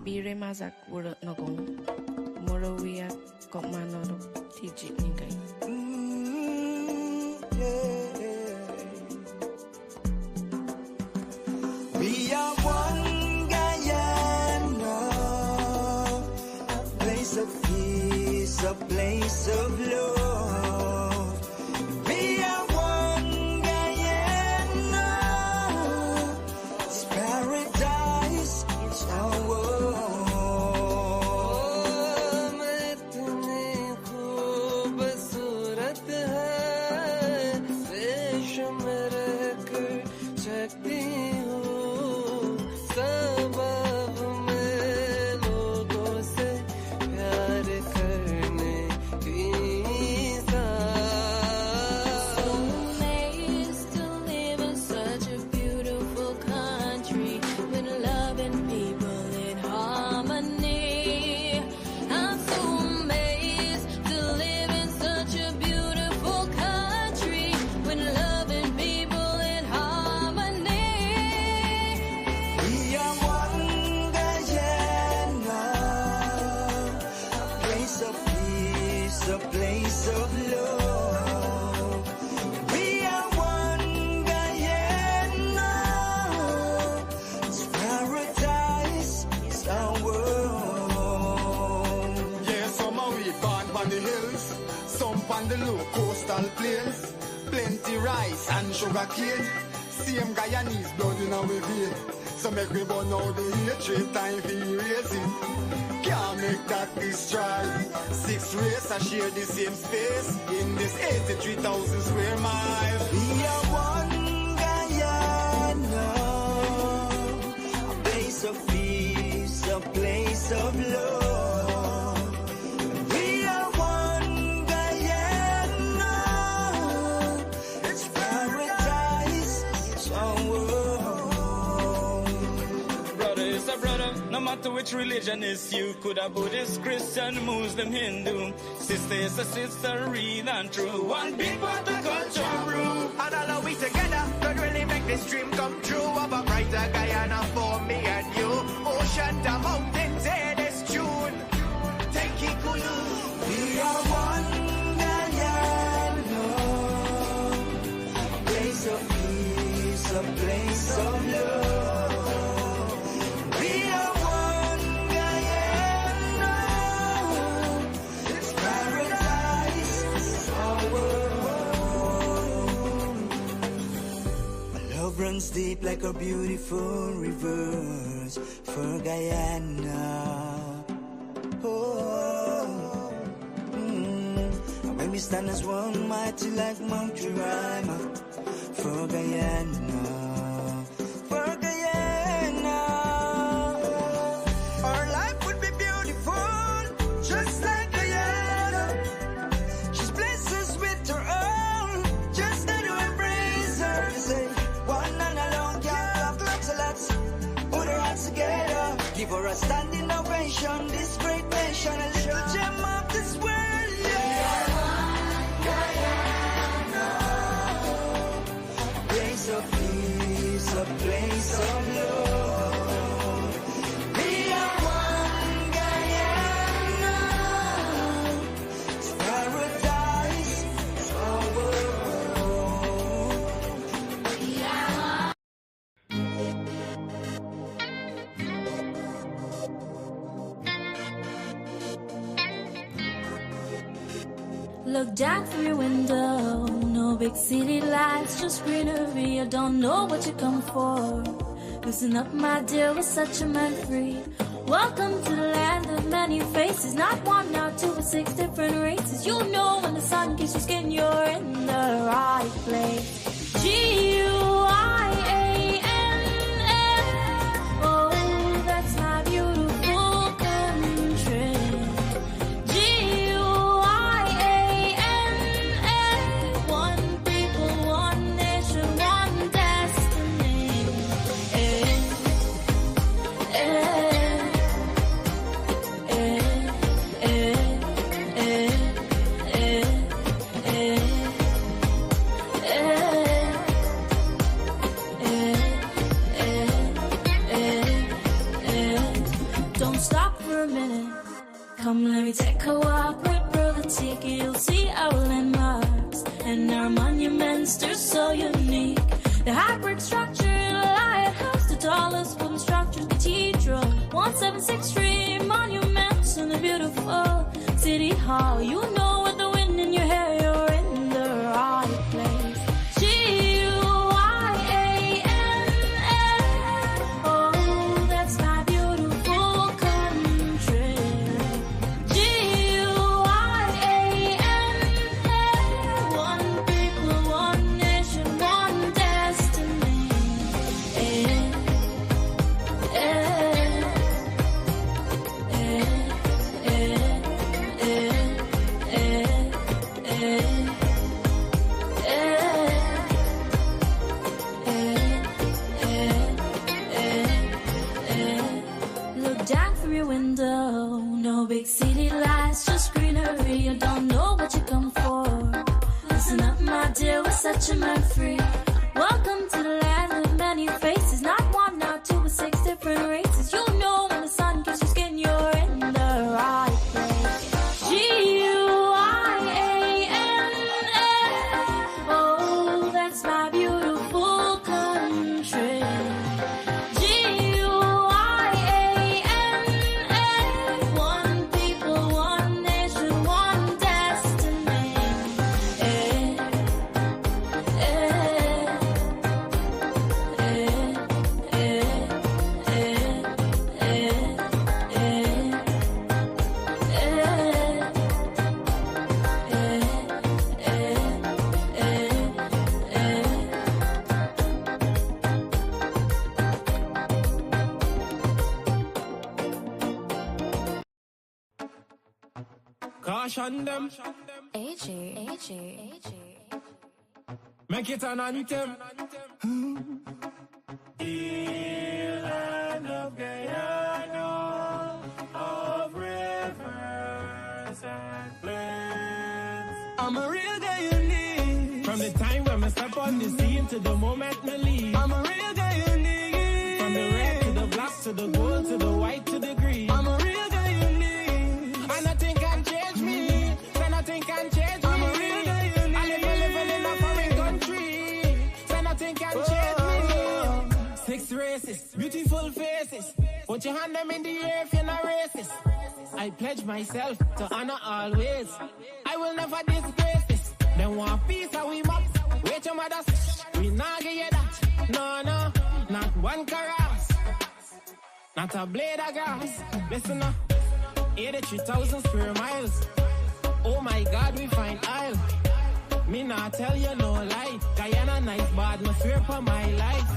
Bire mazak wura nogong. Morawia komano tiji ningai. We are one Guyana, a place of peace, a place of love. We are one Guyana, it's paradise, it's our world. A place of love. We are one Guyana. It's paradise, it's our world. Yeah, some of we born on the hills, some on the low coastal plains. Plenty rice and sugar cane. Same Guyanese blood in our vein. So make we burn out the hatred, time for erase it. Can't make that destroy. 6 races I share the same space in this 83,000 square miles. We are one Guyana, a place of peace, a place of love. We are one Guyana, it's paradise, it's our world. Brother is a brother, no matter which religion is you. Could a Buddhist, Christian, Muslim, Hindu. Sister is a sister, real and true. One big water culture brew. And all of we together could really make this dream come true. Of a brighter Guyana for me and you. Ocean to mountains, hear this tune. Take it cool. We are one Guyana, a place of peace, a place of love. We are one Guyana, it's paradise, it's our world. My love runs deep like a beautiful rivers for Guyana. Oh, And when we stand as one, mighty like Mount Jerima for Guyana. For Guyana, our life would be beautiful, just like Guyana. She's blessed us with her own, just got to embrace her. You say, one and alone can't love lots of lots. Put her hands together, give her a standing ovation. This great nation, a little gem of this world. Yeah. Guyana, place of peace, a place of love. We are one Guyana, it's paradise, it's our world. Look down through your window, no big city lights, just greenery. I don't know what you come for. Listen up, my dear, we're such a man free. Welcome to the land of many faces, not one, not two, but 6 different races. You know when the sun kisses your skin, you're in the right place. G-U-I-A-N-A, oh, that's my beautiful country. G-U-I-A-N-A, one people, one nation, one destiny. let me take a walk with Brother Tiki. You'll see our landmarks and our monuments, they're so unique. The high brick structure in a lighthouse, the tallest wooden structure, cathedral, 176th Street, monuments, and the beautiful City Hall. You know with the wind in your hair, you're in the right place. G-U-I-A-N-A, oh, that's my beautiful country. G-U-I-A-N-A, one people, one nation, one destiny. Look down from your window, no big city lights, just greenery. You don't know what you come for. Listen up, my dear, we're such a man free. Welcome to the land of many faces, not one, not two, but 6 different races. You know when the sun kisses your skin, you're in the right place. G-U-I-A-N-A, oh, that's my beautiful country. G-U-I-A-N-A, one people, one nation, one destiny. Caution them, make it an anthem. Land of Guyana, of rivers and plains. I'm a real Guyanese. From the time when I step on the scene to the moment I leave. I'm a real Guyanese. From the red to the black to the gold to the white to the green. I'm a real Guyanese. And nothing can change me. So nothing can change me. I'm a real Guyanese. I live in a foreign country. So nothing can change me. 6 races, beautiful faces. Put your hand them in the air if you're not racist. I pledge myself to honor always. I will never disgrace this. Them want peace and we mop. Wait your mothers, we not give you that. No, no, not one caress. Not a blade of grass. Listen up, 83,000 square miles. Oh my God, we find aisle. Me not tell you no lie. Guyana nice, but no fear for my life.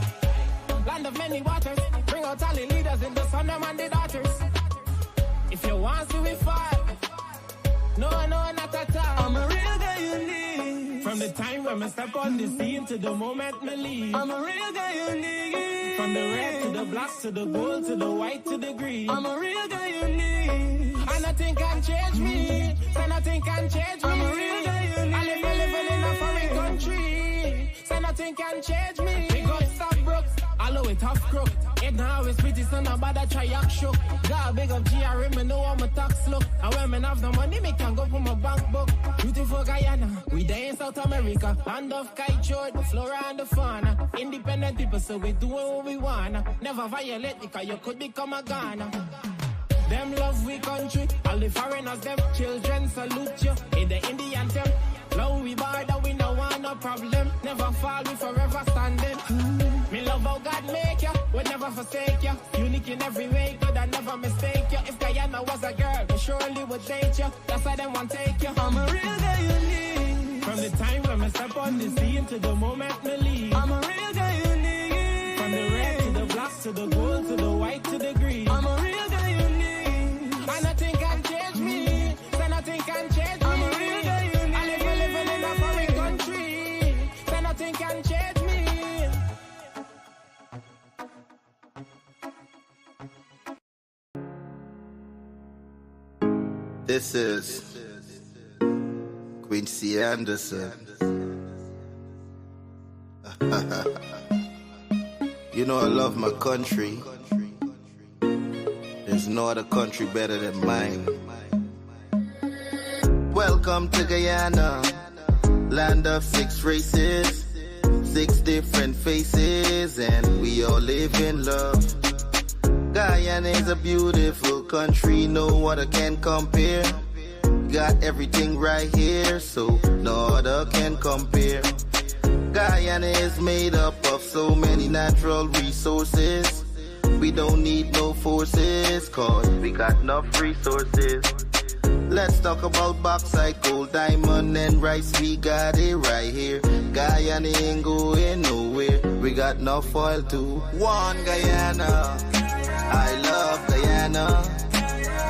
Land of many waters, bring out all the leaders in the sun, them and the daughters. If you want to, we fight. No, not at all. I'm a real Guyanese. From the time when I step on the scene to the moment I leave. I'm a real Guyanese. From the red to the black to the gold to the white to the green. I'm a real Guyanese. And nothing can change me. So nothing can change me. I'm a real Guyanese. I live in a foreign country. So nothing can change me. Big up stop broke. Allow it tough crook. It now is pretty son about a try act show. Got a big up GRM, me know I'm a tax look. And when me have the money, me can go for my bank book. Beautiful Guyana, we there in South America. Land of kite, the flora and the fauna. Independent people, so we doing what we wanna. Never violate because you could become a Ghana. Them love we country, all the foreigners, them children salute you. In the Indian temple, love we border, we no want no problem. Never fall, we forever standing. Me love how God make you, would never forsake you. Unique in every way, God I never mistake you. If Guyana was a girl, we surely would date you. That's why them want take you. I'm a real Guyanese. From the time when I step on the scene to the moment I leave. I'm a real Guyanese. From the red to the black to the gold to the white to the green. I'm a real Guyanese. And nothing can change me. So nothing can change me. I'm a real Guyanese. I live in a foreign country. So nothing can change me. This is Quincy Anderson. You know I love my country. There's no other country better than mine. Welcome to Guyana, land of 6 races, 6 different faces, and we all live in love. Guyana is a beautiful country, no other can compare. Got everything right here, so no other can compare. Guyana is made up of so many natural resources. We don't need no forces, cause we got enough resources. Let's talk about bauxite, gold, diamond, and rice. We got it right here. Guyana ain't going nowhere. We got enough oil too. One Guyana, I love Guyana.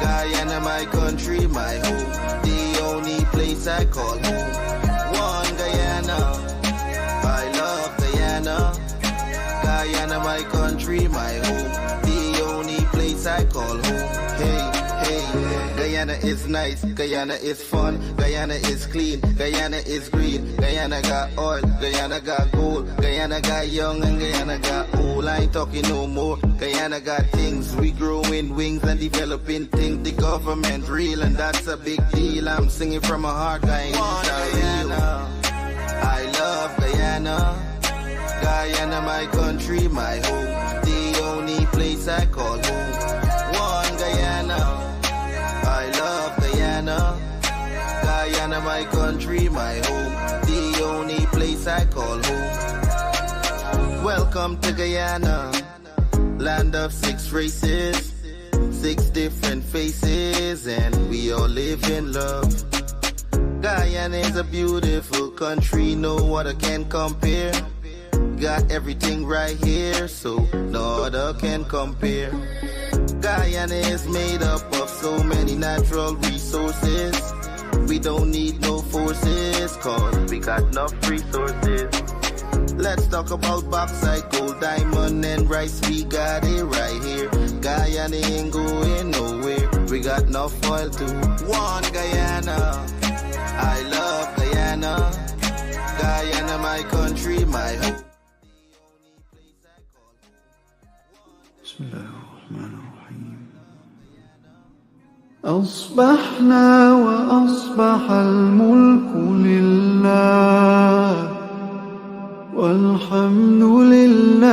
Guyana, my country, my home. The only place I call home. One Guyana, I love Guyana. Guyana, my country, my home. The only place I call home. Hey, hey, Guyana is nice, Guyana is fun, Guyana is clean, Guyana is green, Guyana got oil, Guyana got gold, Guyana got young and Guyana got old. I ain't talking no more. Guyana got things, we growing wings and developing things. The government real and that's a big deal. I'm singing from my heart, Guyana. I love Guyana. Guyana, my country, my home. The only place I call home. One Guyana, I love Guyana. Guyana, my country, my home. The only place I call home. Welcome to Guyana, land of 6 races, 6 different faces, and we all live in love. Guyana is a beautiful country, no other can compare. Got everything right here, so no other can compare. Guyana is made up of so many natural resources. We don't need no forces, cause we got enough resources. Let's talk about bauxite, gold, diamond, and rice. We got it right here. Guyana ain't going nowhere. We got enough oil too. One Guyana, I love Guyana. Guyana, my country, my home. بسم الله الرحمن الرحيم. أصبحنا وأصبح الملك لله والحمد لله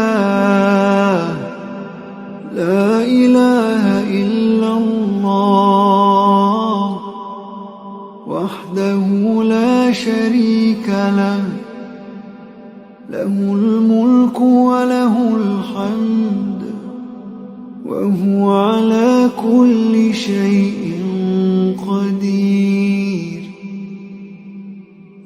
لا إله إلا الله وحده لا شريك له له الملك وله الحمد وهو على كل شيء قدير.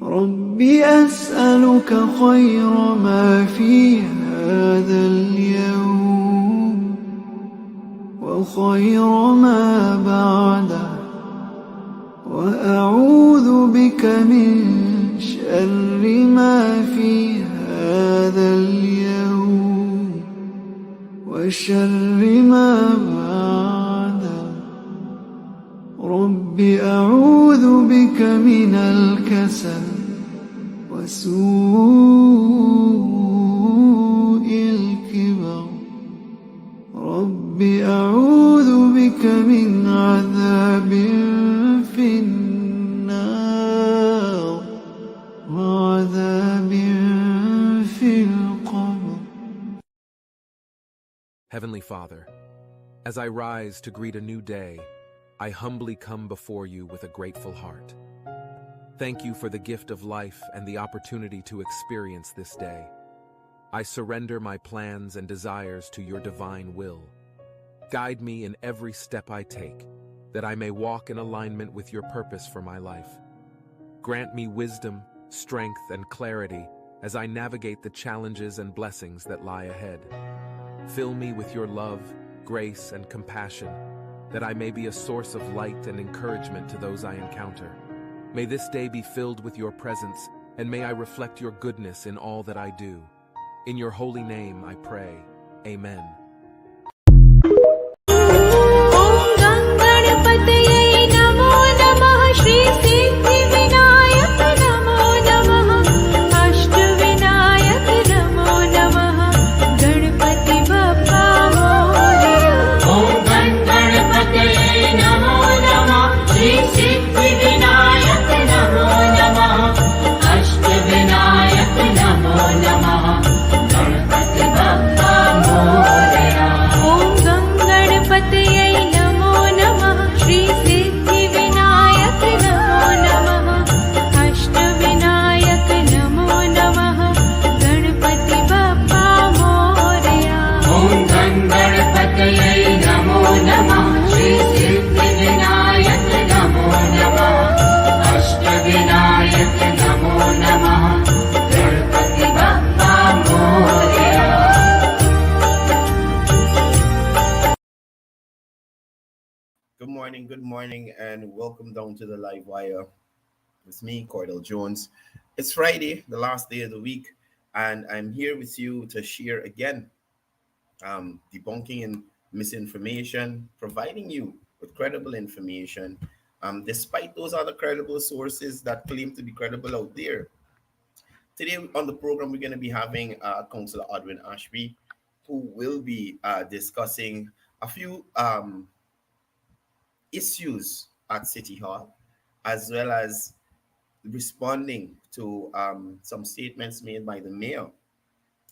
ربي أسألك خير ما في هذا اليوم وخير ما بعده وأعوذ بك من شر ما في هذا اليوم وشر ما بعده. رب أعوذ بك من الكسل وسوء الكبر. رب أعوذ بك من عذاب في النار وعذاب في القبر. Heavenly Father, as I rise to greet a new day, I humbly come before you with a grateful heart. Thank you for the gift of life and the opportunity to experience this day. I surrender my plans and desires to your divine will. Guide me in every step I take, that I may walk in alignment with your purpose for my life. Grant me wisdom, strength, and clarity as I navigate the challenges and blessings that lie ahead. Fill me with your love, grace, and compassion, that I may be a source of light and encouragement to those I encounter. May this day be filled with your presence, and may I reflect your goodness in all that I do. In your holy name I pray. Amen. Om Gan Ganapataye Namo Namo Shri Siddhi Vinayaka good morning, and welcome down to the Livewire. It's me, Courdel Jones. It's Friday, the last day of the week, and I'm here with you to share again, debunking and misinformation, providing you with credible information, despite those other credible sources that claim to be credible out there. Today on the program, we're going to be having Councilor Ashby, who will be discussing a few issues at City Hall, as well as responding to some statements made by the mayor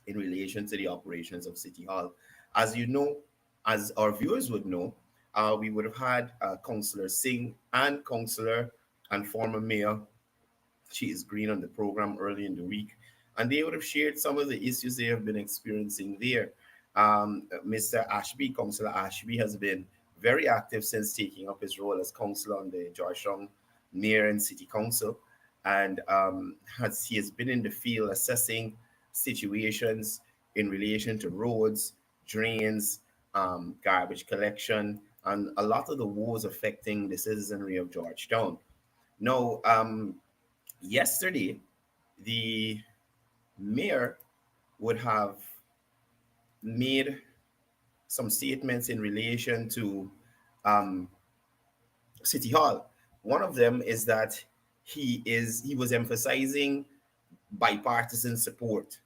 in relation to the operations of City Hall. As you know, as our viewers would know, we would have had Councillor Singh and Councillor and former Mayor she is Green on the program early in the week, and they would have shared some of the issues they have been experiencing there. Mr. Ashby, Councilor Ashby, has been very active since taking up his role as councillor on the Georgetown Mayor and City Council, and he has been in the field assessing situations in relation to roads, drains, garbage collection, and a lot of the woes affecting the citizenry of Georgetown. Now, yesterday, the mayor would have made some statements in relation to City Hall. One of them is that he was emphasizing bipartisan support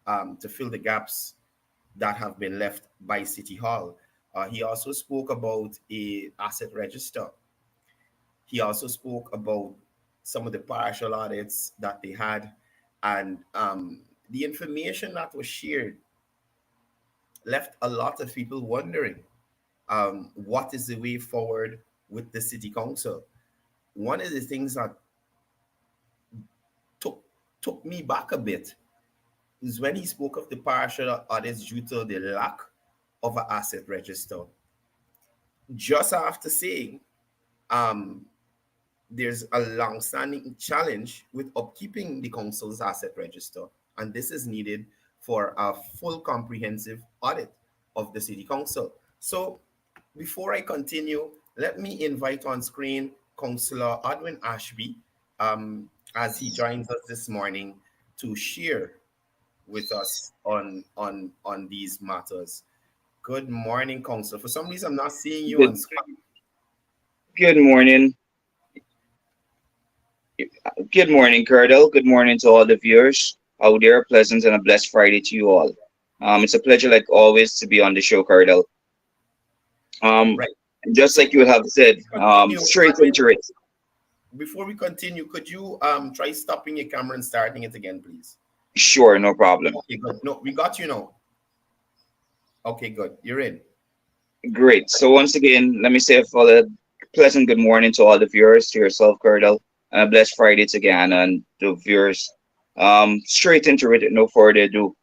to fill the gaps that have been left by City Hall. He also spoke about a asset register. He also spoke about some of the partial audits that they had, and the information that was shared left a lot of people wondering what is the way forward with the city council. One of the things that took me back a bit is when he spoke of the partial audits due to the lack of an asset register, just after saying there's a long-standing challenge with upkeeping the council's asset register, and this is needed for a full comprehensive audit of the city council. So before I continue, let me invite on screen Councilor Ashby as he joins us this morning to share with us on these matters. Good morning, Councilor. For some reason, I'm not seeing you on screen. Good morning. Good morning, Courdel. Good morning to all the viewers out there. Pleasant and a blessed Friday to you all. It's a pleasure, like always, to be on the show, Courdel. Right. Just like you have said, straight into it. Before we continue, could you try stopping your camera and starting it again, please? Sure, no problem. Okay, good. No, we got you now. Okay, good. You're in. Great. So once again, let me say a pleasant good morning to all the viewers, to yourself, Courdel, and a blessed Friday to again and the viewers. Straight into it, no further ado.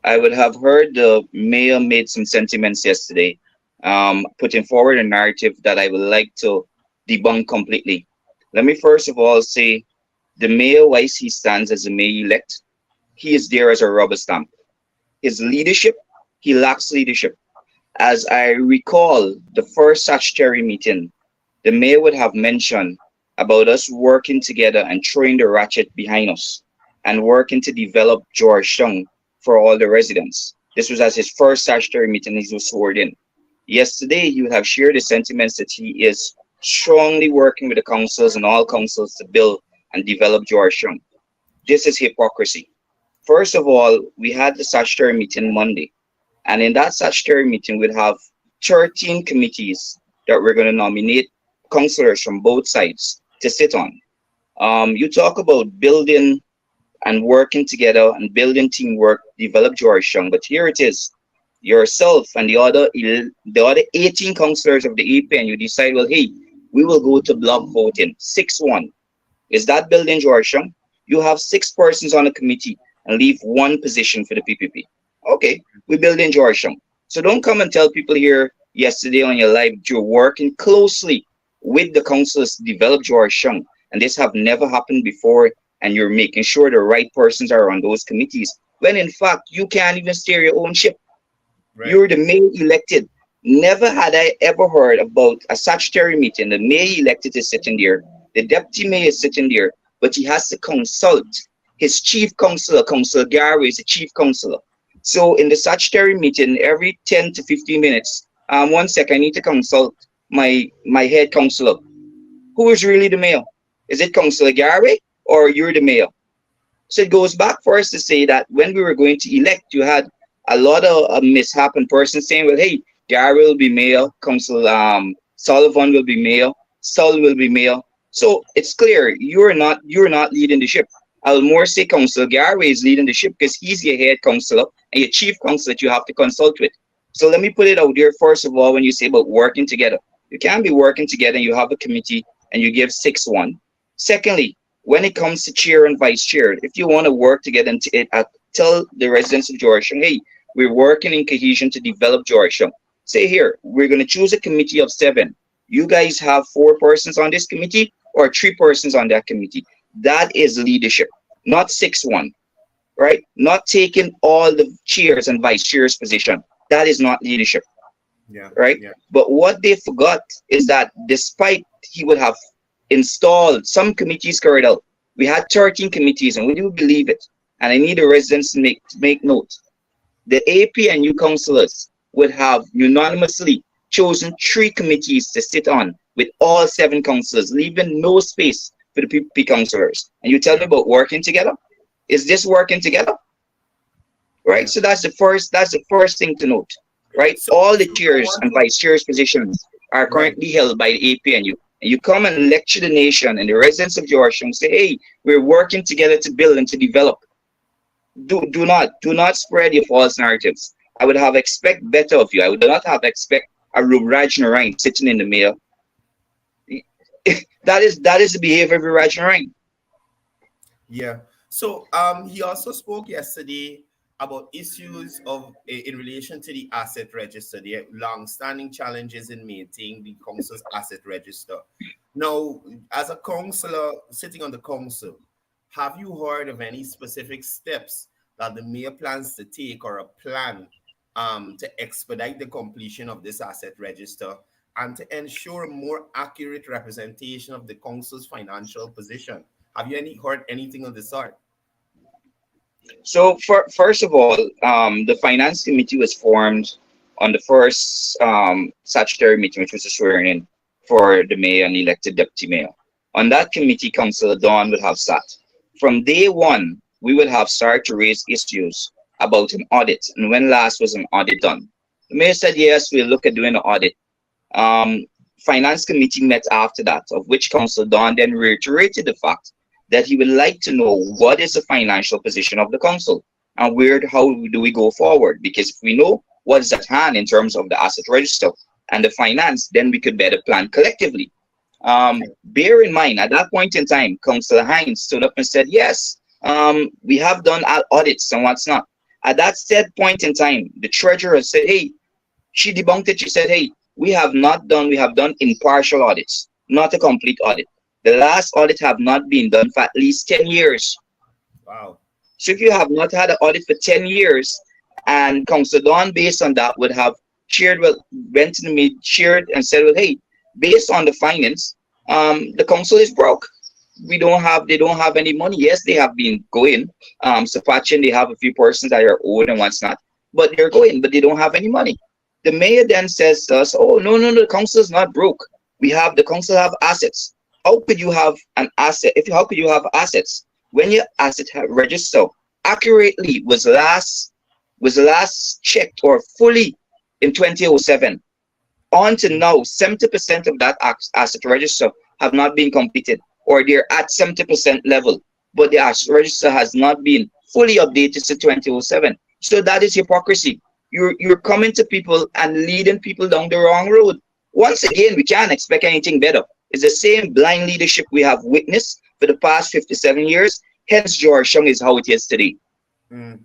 I would have heard the mayor made some sentiments yesterday, putting forward a narrative that I would like to debunk completely. Let me first of all say the mayor, whilst he stands as a mayor-elect, he is there as a rubber stamp. His leadership, he lacks leadership. As I recall the first statutory meeting, the mayor would have mentioned about us working together and throwing the ratchet behind us and working to develop Georgetown for all the residents. This was at his first statutory meeting he was sworn in. Yesterday, he would have shared the sentiments that he is strongly working with the councils and all councils to build and develop Georgetown. This is hypocrisy. First of all, we had the statutory meeting Monday, and in that statutory meeting, we'd have 13 committees that we're going to nominate councillors from both sides to sit on. You talk about building and working together and building teamwork, develop Georgetown, but here it is. Yourself and the other 18 councillors of the AP, and you decide, well, hey, we will go to block voting, 6-1. Is that building Georgetown? You have 6 persons on the committee and leave 1 position for the PPP. Okay, we build in Georgetown. So don't come and tell people here yesterday on your live you're working closely with the councils to develop Georgetown, and this have never happened before, and you're making sure the right persons are on those committees, when in fact you can't even steer your own ship. Right. You're the mayor elected. Never had I ever heard about a statutory meeting. The mayor-elect is sitting there, the deputy mayor is sitting there, but he has to consult his chief councillor. Councillor Gary is the chief councillor. So in the statutory meeting, every 10 to 15 minutes, 1 second, I need to consult my head councillor. Who is really the mayor? Is it Councillor Gary or you're the mayor? So it goes back for us to say that when we were going to elect, you had a lot of mishap and persons saying, well, hey, Gary will be mayor, Councillor Sullivan will be mayor, Sul will be mayor. So it's clear you're not leading the ship. I'll more say Councillor Gary is leading the ship because he's your head councillor and your chief councillor that you have to consult with. So let me put it out there first of all when you say about working together. You can't be working together and you have a committee and you give 6-1. Secondly, when it comes to chair and vice chair, if you want to work together and tell the residents of Georgetown, hey, we're working in cohesion to develop Georgetown. Say here, we're going to choose a committee of 7. You guys have 4 persons on this committee or 3 persons on that committee. That is leadership, not 6-1, right? Not taking all the chairs and vice chairs position. That is not leadership, right? Yeah. But what they forgot is that despite he would have installed some committees, Courdel, we had 13 committees, and we do believe it. And I need the residents to make note. The AP and new councillors would have unanimously chosen 3 committees to sit on with all 7 councillors, leaving no space for the PP councillors. And you tell me about working together? Is this working together? Right? So that's the first thing to note, right? So all the chairs and vice chairs positions are currently held by the APNU. And you come and lecture the nation and the residents of Georgetown and say, hey, we're working together to build and to develop. Do not spread your false narratives. I would have expect better of you. I would not have expect a Raj Narain sitting in the mayor. That is the behavior of Raj Narain. Yeah. So he also spoke yesterday about issues in relation to the asset register, the long-standing challenges in maintaining the council's asset register. Now, as a councillor sitting on the council, have you heard of any specific steps that the mayor plans to take or a plan to expedite the completion of this asset register and to ensure a more accurate representation of the council's financial position? Have you heard anything of the sort? So first of all, the finance committee was formed on the first statutory meeting, which was a swearing in for the mayor and elected deputy mayor. On that committee, Councillor Dawn would have sat. From day one, we would have started to raise issues about an audit and when last was an audit done. The mayor said, yes, we'll look at doing an audit. Finance committee met after that, of which Councillor Dawn then reiterated the fact that he would like to know what is the financial position of the council and how do we go forward? Because if we know what is at hand in terms of the asset register and the finance, then we could better plan collectively. Bear in mind, at that point in time, Councillor Hines stood up and said, yes, we have done audits and what's not. At that said point in time, the treasurer said, hey, she debunked it. She said, hey, we have done impartial audits, not a complete audit. The last audit have not been done for at least 10 years. Wow. So if you have not had an audit for 10 years, and Councillor Dawn, based on that, would have went to the meeting, shared and said, well, hey, based on the finance, the council is broke. They don't have any money. Yes, they have been going. Sapachin, they have a few persons that are owed and what's not, but they're going, but they don't have any money. The mayor then says to us, oh, no, the council is not broke. The council have assets. How could you have an asset? How could you have assets when your asset register accurately was last checked or fully in 2007? On to now, 70% of that asset register have not been completed, or they're at 70% level, but the asset register has not been fully updated to 2007. So that is hypocrisy. You're coming to people and leading people down the wrong road. Once again, we can't expect anything better. It's the same blind leadership we have witnessed for the past 57 years. Hence, Georgetown is how it is today.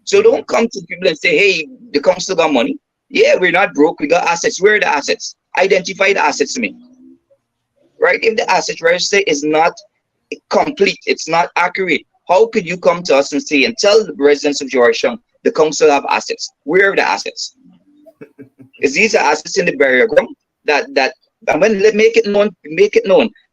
So don't come to people and say, hey, the council got money. Yeah, we're not broke. We got assets. Where are the assets? Identify the assets to me. Right? If the asset register is not complete, it's not accurate, how could you come to us and say and tell the residents of Georgetown the council have assets? Where are the assets? Is these the assets in the burial ground? That and when let make it known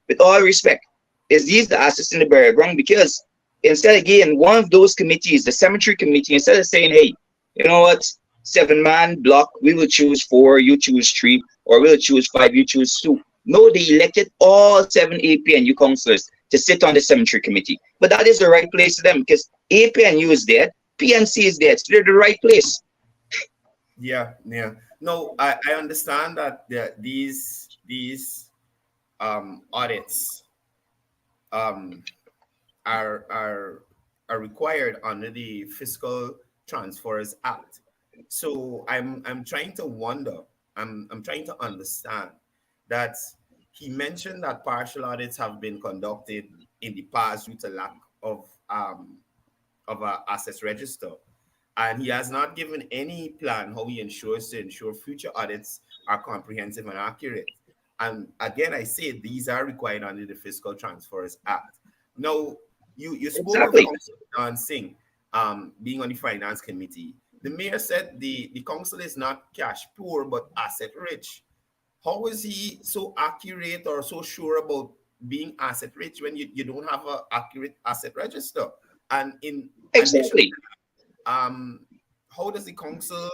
with all respect. Is these the assets in the burial ground? Because instead again, one of those committees, the cemetery committee, instead of saying, hey, you know what, 7-man block, we will choose 4, you choose 3, or we'll choose 5, you choose 2. No, they elected all 7 APNU councillors to sit on the cemetery committee. But that is the right place for them because APNU is dead, PNC is dead, so they're the right place. Yeah. No, I understand that these audits are required under the Fiscal Transfers Act. So I'm trying to wonder, I'm trying to understand that he mentioned that partial audits have been conducted in the past due to lack of an assets register. And he has not given any plan how he ensures to ensure future audits are comprehensive and accurate. And again, I say these are required under the Fiscal Transfers Act. Now, you spoke Exactly. of Councilor Dan Singh being on the Finance Committee. The mayor said the council is not cash poor, but asset rich. How is he so accurate or so sure about being asset rich when you don't have an accurate asset register? And in Exactly. addition, how does the council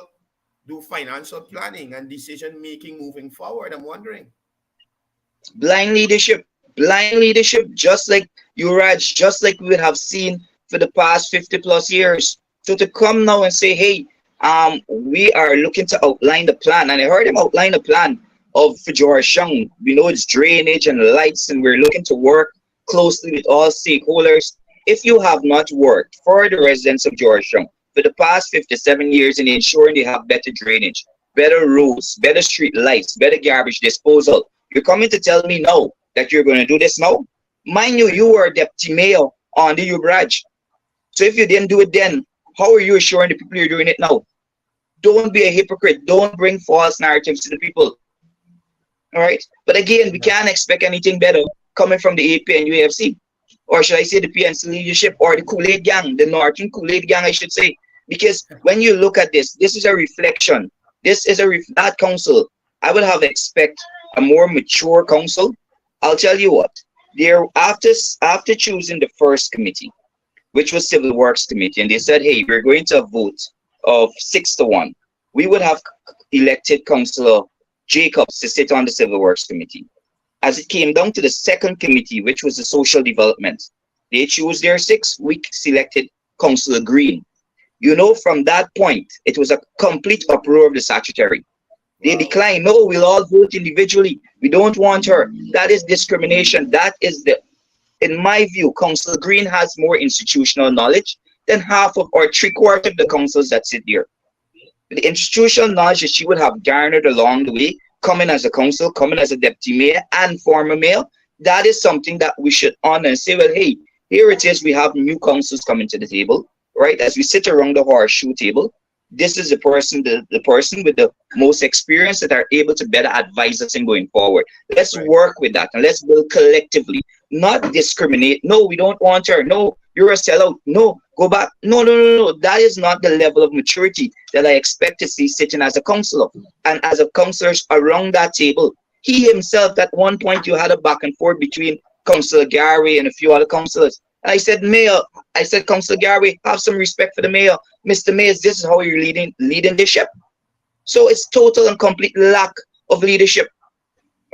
do financial planning and decision making moving forward? I'm wondering. Blind leadership, just like you, Raj, just like we would have seen for the past 50 plus years. So to come now and say, hey, we are looking to outline the plan, and I heard him outline the plan for Georgetown. We know it's drainage and lights, and we're looking to work closely with all stakeholders. If you have not worked for the residents of Georgetown for the past 57 years in ensuring they have better drainage, better roads, better street lights, better garbage disposal, you're coming to tell me now that you're going to do this now? Mind you, you were deputy mayor on the Ubraj. So if you didn't do it then, how are you assuring the people you're doing it now? Don't be a hypocrite. Don't bring false narratives to the people. All right? But again, we can't expect anything better coming from the AP and UFC. Or should I say the PNC leadership or the Kool-Aid gang, the Northern Kool-Aid gang, I should say. Because when you look at this is a reflection. That council, I would have expect a more mature council. I'll tell you what, there after choosing the first committee, which was Civil Works Committee, and they said, hey, we're going to vote of 6-1. We would have elected Councillor Jacobs to sit on the Civil Works Committee. As it came down to the second committee, which was the Social Development, they chose their 6. We selected Councillor Green. You know, from that point, it was a complete uproar of the statutory. They declined. No, we'll all vote individually. We don't want her. That is discrimination. That is in my view, Councillor Green has more institutional knowledge than half of or 3/4 of the councils that sit there. The institutional knowledge that she would have garnered along the way, coming as a council, coming as a deputy mayor and former mayor, that is something that we should honor and say, well, hey, here it is. We have new councils coming to the table, right? As we sit around the horseshoe table, this is the person with the most experience that are able to better advise us in going forward. Let's work with that and let's build collectively, not discriminate. No, we don't want her. No, you're a sellout. No, go back. No. That is not the level of maturity that I expect to see sitting as a councillor and as a councillors around that table. He himself, at one point, you had a back and forth between Councillor Gary and a few other councillors. And I said, Councillor Gary, have some respect for the mayor. Mr. Mayor, this is how you're leading the ship. So it's total and complete lack of leadership.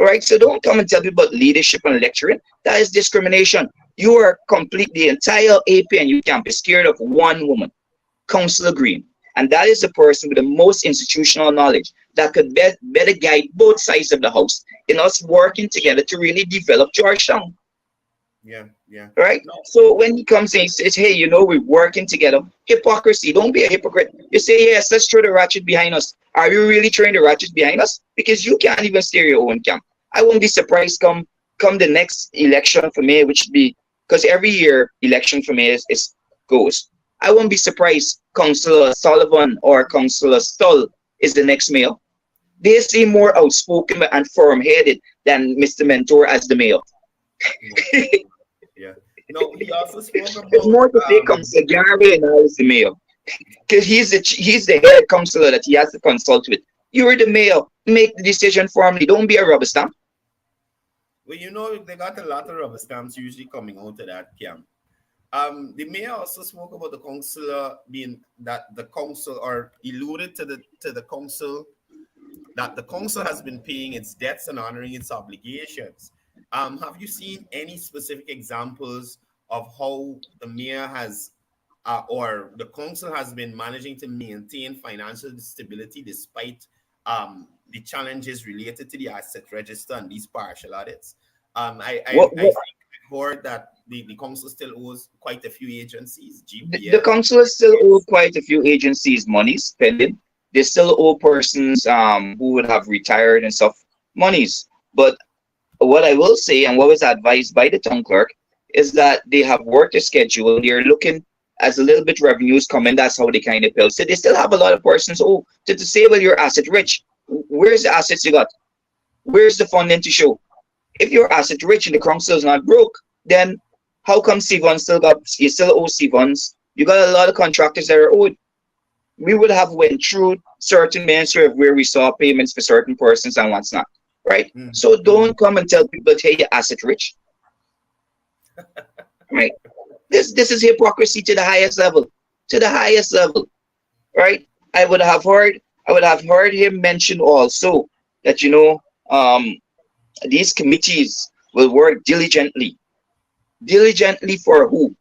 All right, so don't come and tell me about leadership and lecturing. That is discrimination. You are the entire AP and you can't be scared of one woman, Councillor Green. And that is the person with the most institutional knowledge that could better guide both sides of the house in us working together to really develop Georgetown. Yeah. Right? No. So when he comes in, he says, hey, you know, we're working together. Hypocrisy. Don't be a hypocrite. You say, yes, let's throw the ratchet behind us. Are you really throwing the ratchet behind us? Because you can't even steer your own camp. I won't be surprised come the next election for mayor, which would be, because every year election for mayor goes. I won't be surprised Councillor Sullivan or Councillor Stull is the next mayor. They seem more outspoken and firm-headed than Mr. Mentor as the mayor. Yeah. No, he also spoke about. It's more to say Councillor Gary and I is the mayor, because he's the head councillor that he has to consult with You're the mayor. Make the decision formally. Don't be a rubber stamp. Well, they got a lot of rubber stamps usually coming out of that camp. The mayor also spoke about the councillor being that the council, or alluded to the council, that the council has been paying its debts and honoring its obligations. Have you seen any specific examples of how the mayor has or the council has been managing to maintain financial stability despite the challenges related to the asset register and these partial audits? I think I heard that the council still owes quite a few agencies, The GPL. council still owe quite a few agencies monies pending. They still owe persons who would have retired and stuff monies. But what I will say, and what was advised by the town clerk, is that they have worked a schedule. They're looking as a little bit revenues come in. That's how they kind of build. So they still have a lot of persons. Oh, to say, well, you're asset rich. Where's the assets you got? Where's the funding to show? If you're asset rich and the council is not broke, then how come Cvon you still owe Cvons? You got a lot of contractors that are owed. We would have went through certain ministry of where we saw payments for certain persons and what's not, right? So don't come and tell people, hey, you're asset rich, right? This is hypocrisy to the highest level, right? I would have heard him mention also that these committees will work diligently for who?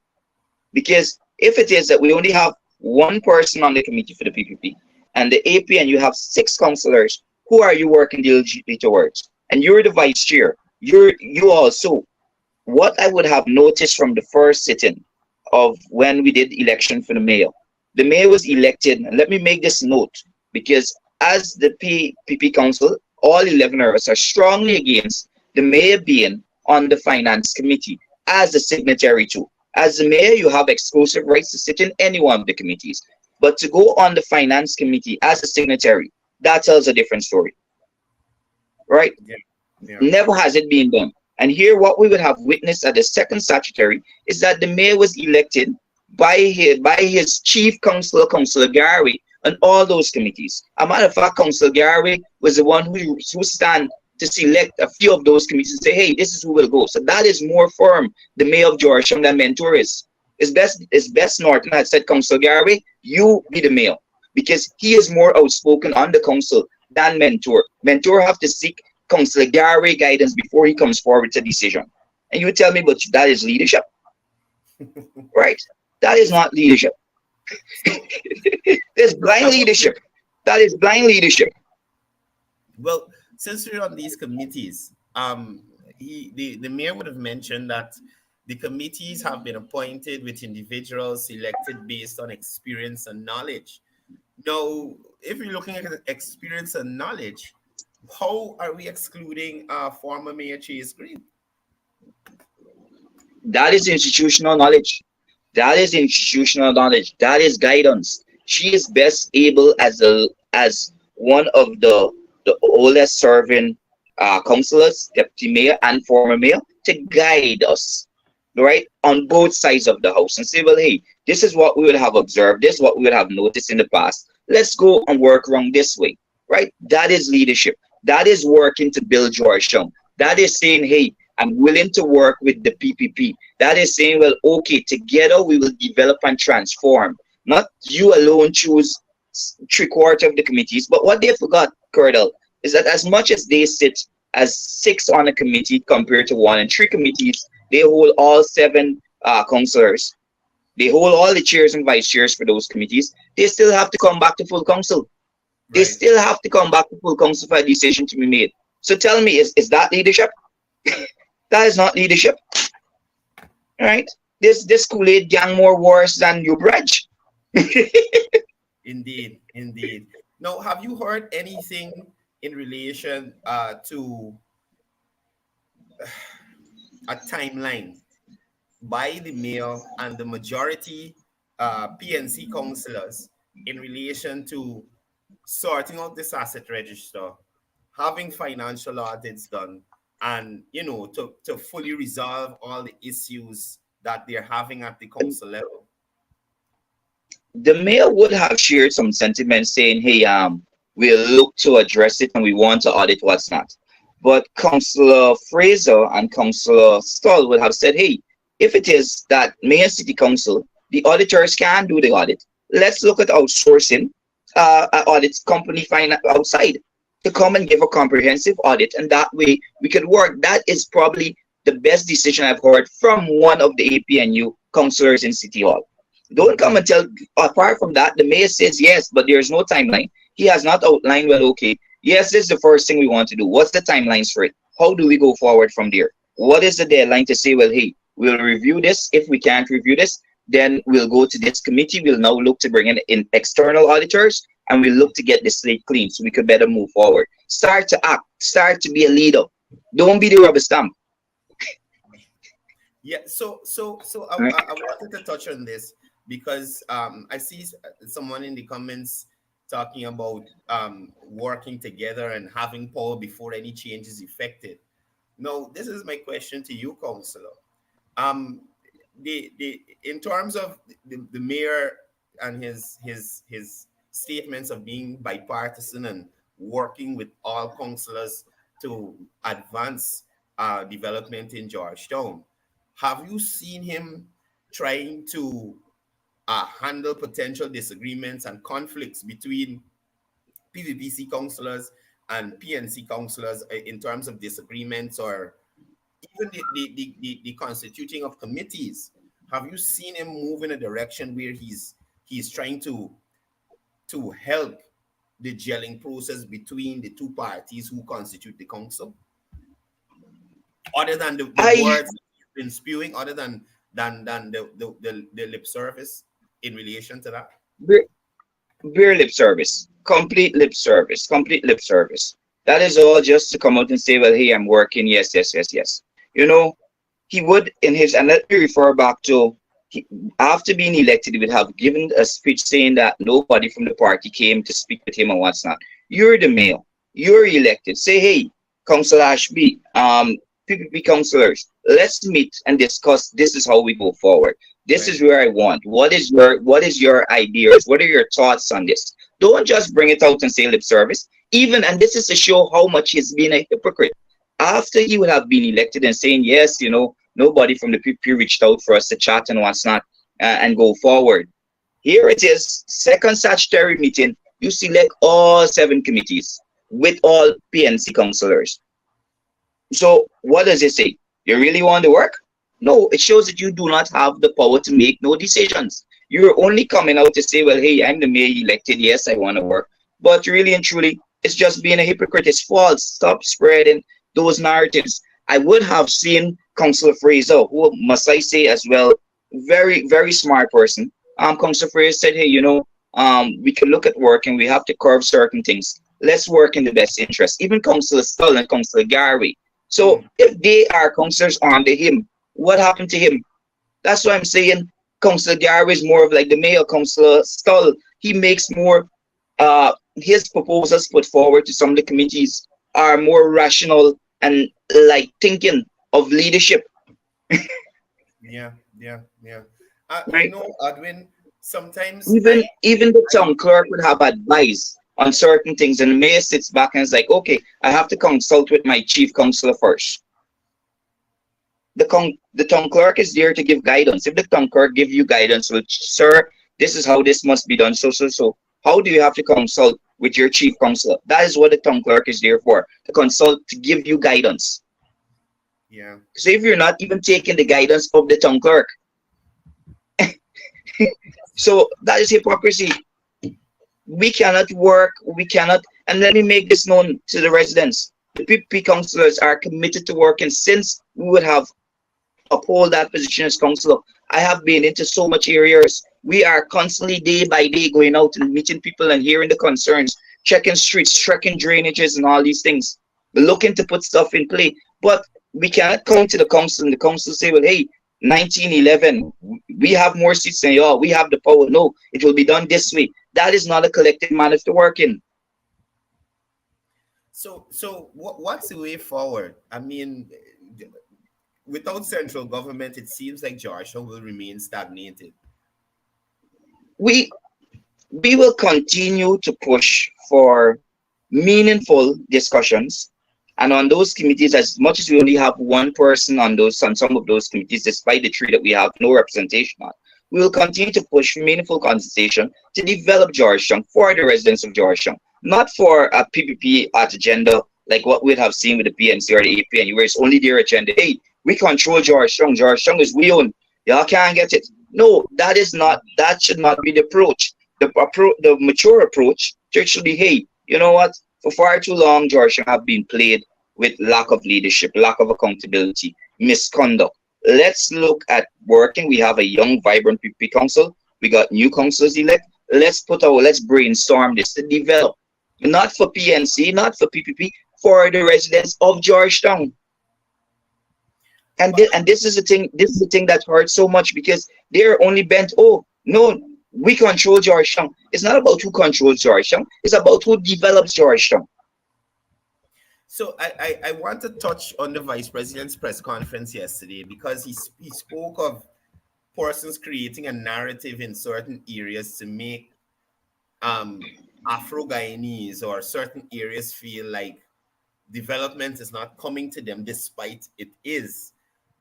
Because if it is that we only have one person on the committee for the PPP and the AP, and you have 6 councillors, who are you working diligently towards? And you're the vice chair. You also. What I would have noticed from the first sitting of when we did election for the mayor was elected. And let me make this note, because as the PP council, all 11 of us are strongly against the mayor being on the finance committee as a signatory to. As the mayor, you have exclusive rights to sit in any one of the committees. But to go on the finance committee as a signatory, that tells a different story. Right? Yeah. Never has it been done. And here, what we would have witnessed at the second statutory is that the mayor was elected by his chief councillor, Councilor Gary, on all those committees. A matter of fact, Councilor Gary was the one who stand to select a few of those committees and say, hey, this is who will go. So that is more firm, the mayor of Georgetown, than Mentor is. It's best Norton had said, Councilor Gary, you be the mayor, because he is more outspoken on the council than Mentor. Mentor have to seek Councilor Gary guidance before he comes forward to decision. And you tell me, but that is leadership, right? That is not leadership. There's blind leadership. That is blind leadership. Well, since we're on these committees, the mayor would have mentioned that the committees have been appointed with individuals selected based on experience and knowledge. Now, if you're looking at experience and knowledge, how are we excluding former Mayor Chase Green? That is institutional knowledge. That is guidance. She is best able as one of the oldest serving councillors, deputy mayor, and former mayor to guide us, right, on both sides of the house and say, well, hey, this is what we would have observed, this is what we would have noticed in the past. Let's go and work around this way, right? That is leadership. That is working to build Georgetown. That is saying, hey, I'm willing to work with the PPP. That is saying, well, okay, together we will develop and transform. Not you alone choose 3/4 of the committees. But what they forgot, Courdel, is that as much as they sit as 6 on a committee compared to 1 and 3 committees, they hold all 7 councillors. They hold all the chairs and vice chairs for those committees. They still have to come back to full council. They still have to come back to full council for a decision to be made. So tell me, is that leadership? That is not leadership. All right? This Kool-Aid gang more worse than you Bridge. Indeed. Now, have you heard anything in relation to a timeline by the mayor and the majority PNC councillors in relation to sorting out this asset register, having financial audits done, and to fully resolve all the issues that they're having at the council level? The mayor would have shared some sentiments saying, hey, we'll look to address it and we want to audit what's not. But Councillor Fraser and Councillor Stoll would have said, hey, if it is that Mayor City Council, the auditors can do the audit, let's look at outsourcing an audit company find outside to come and give a comprehensive audit, and that way we could work. That is probably the best decision I've heard from one of the APNU councillors in City Hall. Don't come and tell, apart from that, the mayor says yes, but there's no timeline. He has not outlined, well, okay, yes, this is the first thing we want to do. What's the timelines for it? How do we go forward from there? What is the deadline to say, well, hey, we'll review this. If we can't review this, then we'll go to this committee. We'll now look to bring in external auditors, and we'll look to get the slate clean so we could better move forward. Start to act. Start to be a leader. Don't be the rubber stamp. Yeah, so I wanted to touch on this because I see someone in the comments talking about working together and having power before any change is effected. Now, this is my question to you, Councillor. In terms of the mayor and his statements of being bipartisan and working with all councillors to advance development in Georgetown, have you seen him trying to handle potential disagreements and conflicts between PVPC councillors and PNC councillors in terms of disagreements or even the constituting of committees? Have you seen him move in a direction where he's trying to help the gelling process between the two parties who constitute the council? Other than the words he's been spewing, other than the lip service in relation to that? Bare lip service. Complete lip service. Complete lip service. That is all just to come out and say, well, hey, I'm working. Yes, yes, yes, yes. You know, he would in his, and let me refer back to, after being elected, he would have given a speech saying that nobody from the party came to speak with him and what's not. You're the mayor. You're elected. Say, hey, Councilor Ashby, PPP councillors, let's meet and discuss. This is how we go forward. This is where I want. What is your ideas? What are your thoughts on this? Don't just bring it out and say lip service. Even, and this is to show how much he's been a hypocrite. After he would have been elected and saying, yes, you know, nobody from the PPP reached out for us to chat and what's not and go forward. Here it is, second statutory meeting. You select all 7 committees with all PNC councillors. So what does it say? You really want to work? No, it shows that you do not have the power to make no decisions. You're only coming out to say, well, hey, I'm the mayor elected. Yes, I want to work. But really and truly, it's just being a hypocrite. It's false. Stop spreading those narratives. I would have seen Councillor Fraser, who must I say as well, very, very smart person. Councillor Fraser said, hey, you know, we can look at work and we have to curb certain things. Let's work in the best interest. Even Councillor Stull and Councillor Gary. So if they are councillors under him, what happened to him? That's why I'm saying Councillor Gary is more of like the mayor. Councillor Stull, he makes more, his proposals put forward to some of the committees are more rational and like thinking of leadership. Yeah. Right? You know, Edwin, sometimes even the town clerk would have advice on certain things, and the mayor sits back and is like, okay, I have to consult with my chief councillor first. The town clerk is there to give guidance. If the town clerk give you guidance, well, sir, this is how this must be done, so how do you have to consult with your chief councillor? That is what the town clerk is there for, to consult, to give you guidance. Yeah. So if you're not even taking the guidance of the town clerk, so that is hypocrisy. We cannot work, we cannot, and let me make this known to the residents. The PPP councillors are committed to working since we would have uphold that position as councillor. I have been into so much areas. We are constantly day by day going out and meeting people and hearing the concerns, checking streets, checking drainages and all these things. We're looking to put stuff in play, but we cannot come to the council and the council say, well, hey, 1911, we have more seats than y'all, we have the power. No, it will be done this way. That is not a collective manner to work in. So what's the way forward? I mean, without central government, it seems like Georgia will remain stagnated. We will continue to push for meaningful discussions. And on those committees, as much as we only have one person on some of those committees, despite the three that we have no representation on, we will continue to push for meaningful conversation to develop Georgetown for the residents of Georgetown, not for a PPP agenda like what we'd have seen with the PNC or the APN, where it's only their agenda. Hey, we control Georgetown. Georgetown is we own. Y'all can't get it. No, that should not be the approach. The mature approach should be, hey, you know what? For far too long, Georgetown have been played with lack of leadership, lack of accountability, misconduct. Let's look at working. We have a young, vibrant PPP council. We got new councillors elect. Let's brainstorm this to develop, not for PNC, not for PPP, for the residents of Georgetown. And this is the thing. This is the thing that hurts so much, because they're only bent. Oh no, we control Georgetown. It's not about who controls Georgetown. It's about who develops Georgetown. So I want to touch on the Vice President's press conference yesterday, because he spoke of persons creating a narrative in certain areas to make Afro-Guyanese or certain areas feel like development is not coming to them despite it is.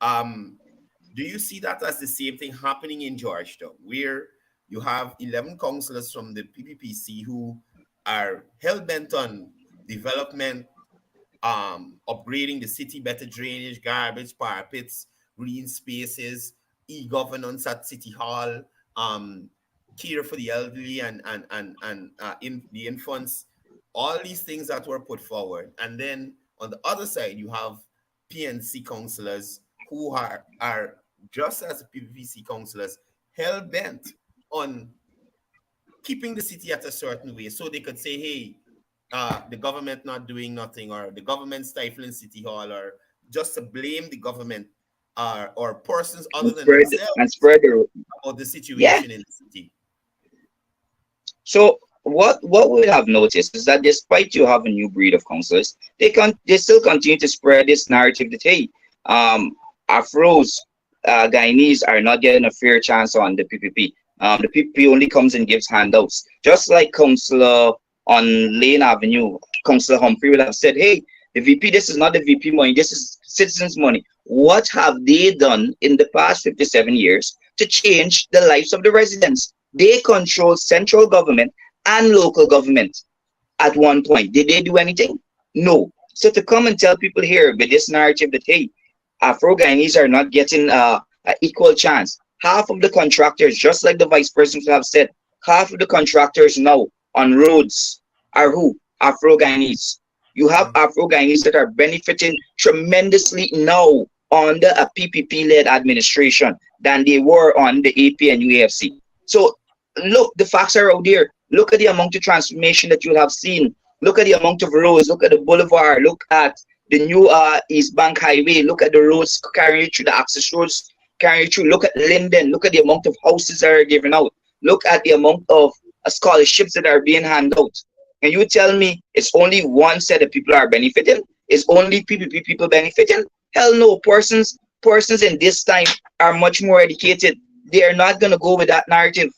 Do you see that as the same thing happening in Georgetown, where you have 11 councillors from the PPPC who are hell-bent on development, upgrading the city, better drainage, garbage, parapets, green spaces, e-governance at City Hall, care for the elderly and in the infants, all these things that were put forward. And then on the other side, you have PNC councillors who are just as PPPC councillors, hell-bent on keeping the city at a certain way, so they could say, hey, the government not doing nothing, or the government stifling City Hall, or just to blame the government or persons other than themselves about the situation in the city. So what we have noticed is that despite you have a new breed of councillors, they still continue to spread this narrative that, hey, Afros, Guyanese are not getting a fair chance on the PPP. The PPP only comes and gives handouts. Just like Councillor on Lane Avenue, Councillor Humphrey will have said, hey, the VP, this is not the VP money, this is citizens' money. What have they done in the past 57 years to change the lives of the residents? They control central government and local government at one point. Did they do anything? No. So to come and tell people here with this narrative that, hey, Afro-Guyanese are not getting an equal chance. Half of the contractors, just like the Vice President have said, half of the contractors now on roads are who? Afro-Guyanese. You have Afro-Guyanese that are benefiting tremendously now under a PPP-led administration than they were on the AP and UAFC. So look, the facts are out there. Look at the amount of transformation that you'll have seen. Look at the amount of roads. Look at the boulevard. Look at the new East Bank Highway. Look at the roads carrying through, the access roads carrying through. Look at Linden. Look at the amount of houses that are given out. Look at the amount of scholarships that are being handed out. And you tell me it's only one set of people are benefiting? Is only PPP people benefiting? Hell no. Persons in this time are much more educated. They are not going to go with that narrative.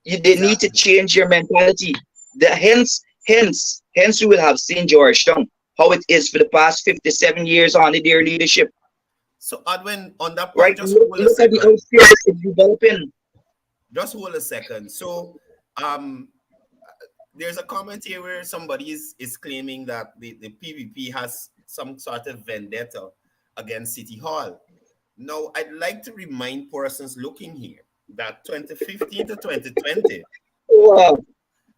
They need to change your mentality. Hence, you will have seen Georgetown, how it is for the past 57 years under their leadership. So, Adwin, on that point, right? just look at the outskirts it's developing. Just hold a second. So, there's a comment here where somebody is claiming that the PVP has some sort of vendetta against City Hall. Now, I'd like to remind persons looking here that 2015 to 2020, wow,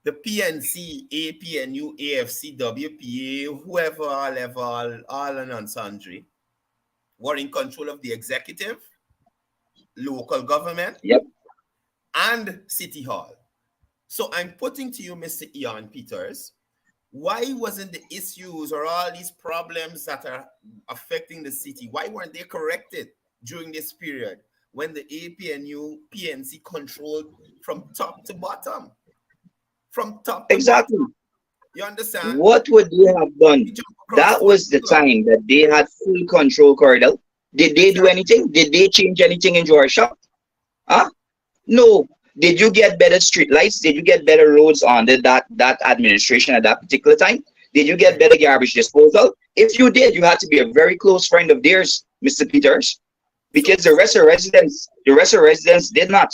the PNC, APNU, AFC, WPA, whoever, all level, all and sundry, were in control of the executive, local government, and City Hall. So I'm putting to you, Mr. Ian Peters, why wasn't the issues or all these problems that are affecting the city, why weren't they corrected during this period when the APNU, PNC controlled from top to bottom? From top to exactly. bottom. You understand? What would they have done? That was the time that they had full control, Courdel. Did they do anything? Did they change anything in Georgia? Huh? No. Did you get better street lights? Did you get better roads under that administration at that particular time? Did you get better garbage disposal? If you did, you had to be a very close friend of theirs, Mr. Peters, because the rest of residents did not.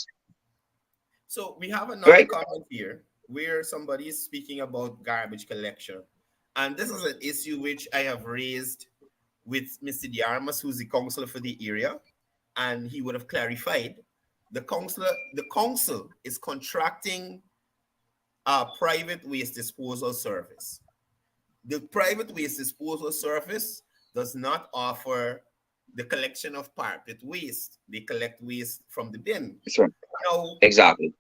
So we have another comment here where somebody is speaking about garbage collection. And this is an issue which I have raised with Mr. Diarmas, who's the councillor for the area, and he would have clarified. The council is contracting a private waste disposal service. The private waste disposal service does not offer the collection of parapet waste. They collect waste from the bin. Sure. Now, exactly.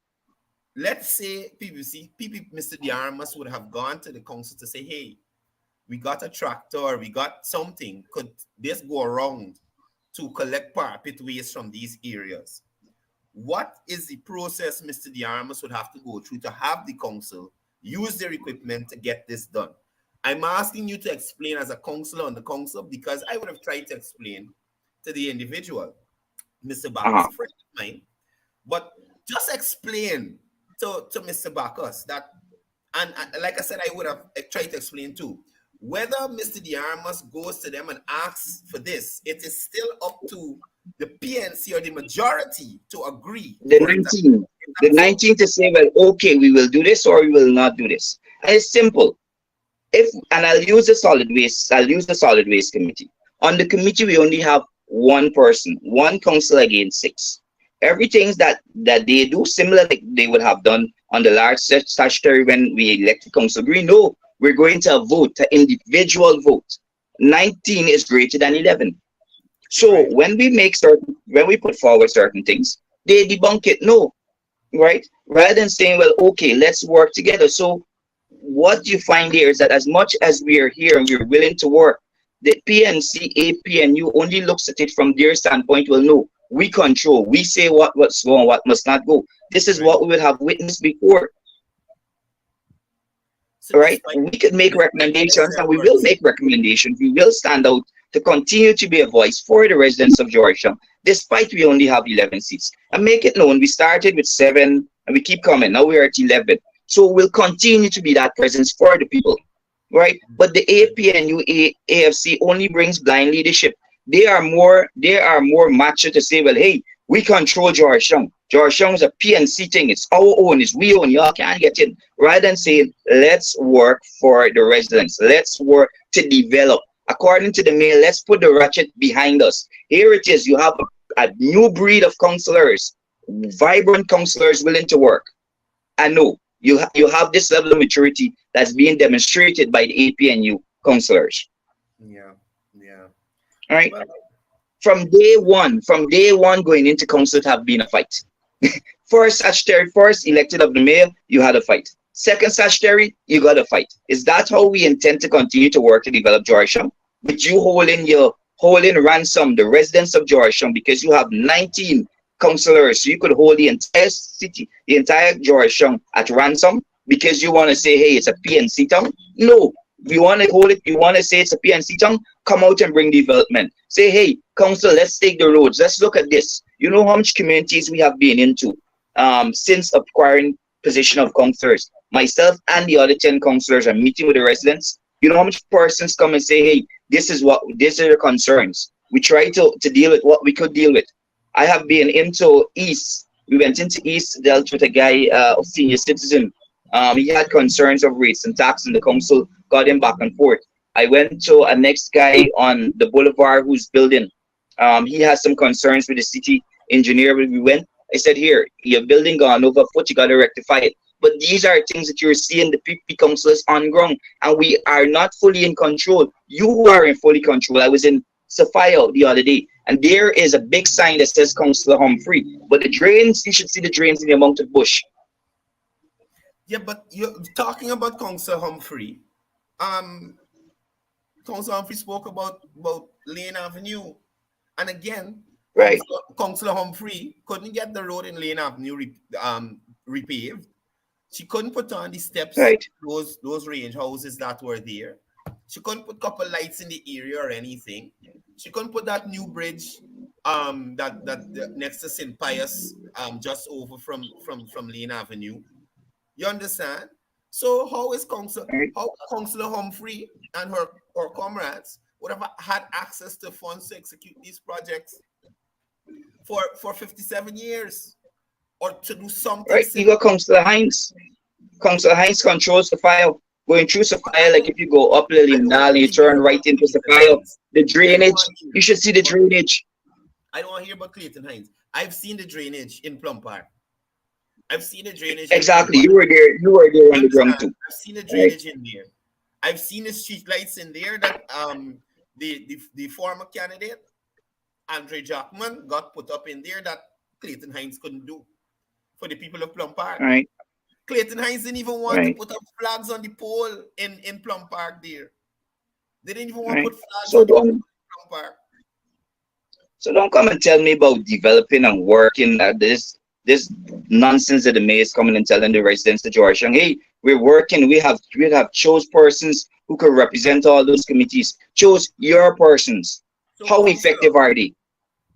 Let's say Mr. Diarmas would have gone to the council to say, hey, we got a tractor, we got something. Could this go around to collect parapet waste from these areas? What is the process Mr. Diarmas would have to go through to have the council use their equipment to get this done? I'm asking you to explain as a councillor on the council, because I would have tried to explain to the individual, Mr. Bacchus, a friend of mine, but just explain to Mr. Bacchus that, and like I said, I would have tried to explain too, whether Mr. Diarmas goes to them and asks for this, it is still up to the PNC or the majority to agree. The 19 to say, well, okay, we will do this or we will not do this. And it's simple. I'll use the solid waste committee. On the committee, we only have one person, one council against 6. Everything that they do, similar like they would have done on the large statutory when we elected Council Green. No, we're going to vote, an individual vote. 19 is greater than 11. So when we put forward certain things, they debunk it. No, right? Rather than saying, well, okay, let's work together. So what you find here is that as much as we are here and we're willing to work, the PNC, AP, and you only looks at it from their standpoint. Well, no, we control. We say what's going, what must not go. This is what we would have witnessed before. So right? We could make recommendations, and we will make recommendations. We will stand out to continue to be a voice for the residents of Georgetown, despite we only have 11 seats. And make it known, we started with 7, and we keep coming. Now we're at 11. So we'll continue to be that presence for the people, right? But the APNU AFC only brings blind leadership. They are more macho to say, well, hey, we control Georgetown. Georgetown is a PNC thing. It's our own. It's we own. Y'all can't get in. Rather than saying, let's work for the residents. Let's work to develop. According to the mayor, let's put the ratchet behind us. Here it is. You have a new breed of councillors, vibrant councillors willing to work. I know you have this level of maturity that's being demonstrated by the APNU councillors. Yeah. All right. Well, from day one going into council, it have been a fight. First elected of the mayor, you had a fight. Second statutory, you got a fight. Is that how we intend to continue to work to develop Georgetown? But you holding ransom the residents of Georgetown because you have 19 councillors, so you could hold the entire city, the entire Georgetown at ransom because you want to say, hey, it's a PNC town? No. We want to hold it, you want to say it's a PNC town, come out and bring development. Say, hey, council, let's take the roads. Let's look at this. You know how much communities we have been into since acquiring position of councillors. Myself and the other 10 councillors are meeting with the residents. You know how much persons come and say, hey, these are the concerns. We try to deal with what we could deal with. I have been into East. We went into East, dealt with a guy, a senior citizen. He had concerns of rates and tax, and the council got him back and forth. I went to a next guy on the boulevard who's building. He has some concerns with the city engineer. When we went, I said, here, your building gone over foot, you got to rectify it. But these are things that you're seeing the PP councillors on ground, and we are not fully in control. You are in fully control. I was in Sophia the other day, and there is a big sign that says Councillor Humphrey. But the drains, you should see the drains in the amount of bush. Yeah, but you're talking about Councillor Humphrey. Councillor Humphrey spoke about Lane Avenue. And again, right, Councillor Humphrey couldn't get the road in Lane Avenue repaved. She couldn't put on the steps, right, those range houses that were there. She couldn't put a couple lights in the area or anything. She couldn't put that new bridge next to St. Pius, just over from Lane Avenue. You understand? So how Councilor Humphrey and her comrades would have had access to funds to execute these projects for 57 years, or to do something? Right, you got Councilor Hines. Councilor Hines controls the file. Going through Sophia, like if you go up Lillian Dal, you turn right into Sophia, the drainage, you should see the drainage. I don't want to hear about Clayton Hines. I've seen the drainage in Plum Park. I've seen the drainage. Exactly, you were there on the ground too. I've seen the drainage in there. I've seen the street lights in there that the former candidate, Andre Jackman, got put up in there that Clayton Hines couldn't do for the people of Plum Park. Right. Clayton Hines didn't even want to put up flags on the pole in Plum Park there. They didn't even want to put flags on the pole in Plum Park. So don't come and tell me about developing and working at this nonsense that the mayor is coming and telling the residents of Georgetown, hey, we're working, we have chose persons who could represent all those committees. Chose your persons. So how effective are they?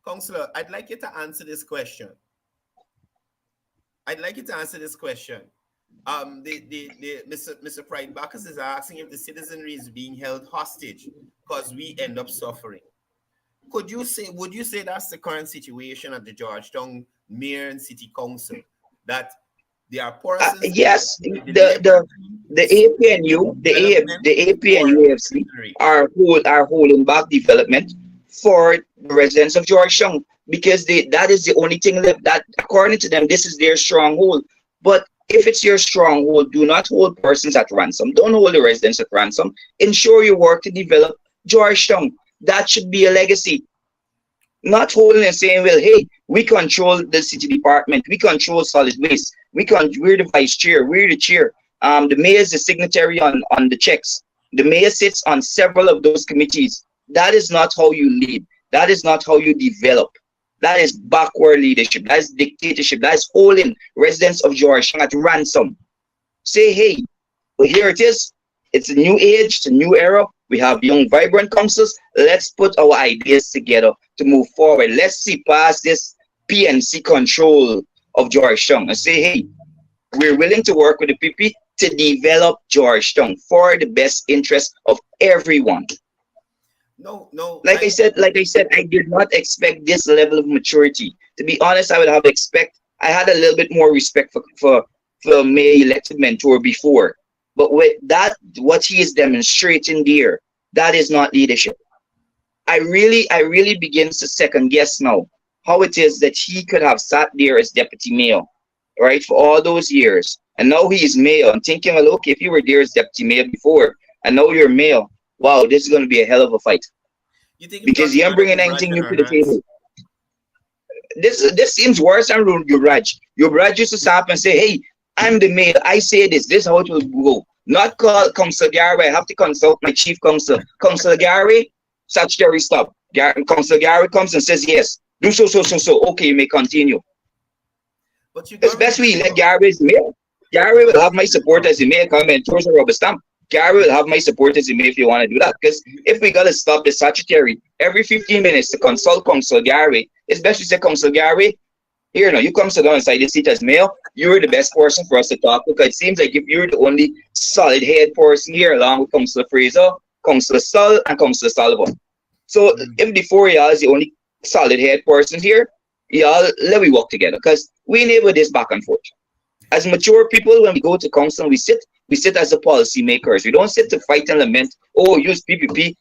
Councillor, I'd like you to answer this question. Mr. Pride Bacchus is asking if the citizenry is being held hostage because we end up suffering. Would you say that's the current situation at the Georgetown Mayor and City Council, that there are persons? Yes, the APNU, the APNU AFC are holding back development for the residents of Georgetown because that is the only thing that according to them, this is their stronghold. But if it's your stronghold, do not hold persons at ransom. Don't hold the residents at ransom. Ensure you work to develop Georgetown. That should be a legacy. Not holding and saying, well, hey, we control the city department, we control solid waste, we're the vice chair, we're the chair. The mayor is the signatory on the checks. The mayor sits on several of those committees. That is not how you lead. That is not how you develop. That is backward leadership. That is dictatorship. That is holding residents of Georgetown at ransom. Say, hey, well, here it is. It's a new age, it's a new era. We have young, vibrant councils. Let's put our ideas together to move forward. Let's see past this PNC control of Georgetown and say, hey, we're willing to work with the PP to develop Georgetown for the best interest of everyone. No. Like I said, I did not expect this level of maturity. To be honest, I had a little bit more respect for Mayor-elected mentor before. But with that, what he is demonstrating there, that is not leadership. I really begin to second guess now how it is that he could have sat there as deputy mayor, right, for all those years. And now he is mayor. I'm thinking, well, okay, if you were there as deputy mayor before, and now you're mayor, wow, this is going to be a hell of a fight. Because you ain't bringing anything new to the table. This seems worse than Yuvraj. Yuvraj used to stop and say, hey, I'm the mayor. I say this. This is how it will go. Not call Councilor Gary. I have to consult my chief council. Councilor Gary, statutory stop. Councilor Gary comes and says, yes, do so. Okay, you may continue. But it's best we let Gary as mayor. Gary will have my support as the mayor. Come and throws a rubber stamp. Gary will have my support as the mayor if you want to do that. Because if we got to stop the statutory every 15 minutes to consult Councilor Gary, it's best we say, Councilor Gary, here, now you come sit down inside the seat as mayor. You're the best person for us to talk because it seems like if you're the only solid head person here, along with Councilor Fraser, Councilor Stull, and Councilor Sullivan. So if the four of y'all is the only solid head person here, y'all let we work together because we enable this back and forth. As mature people, when we go to council, we sit as the policy makers. We don't sit to fight and lament. Oh, use PPP.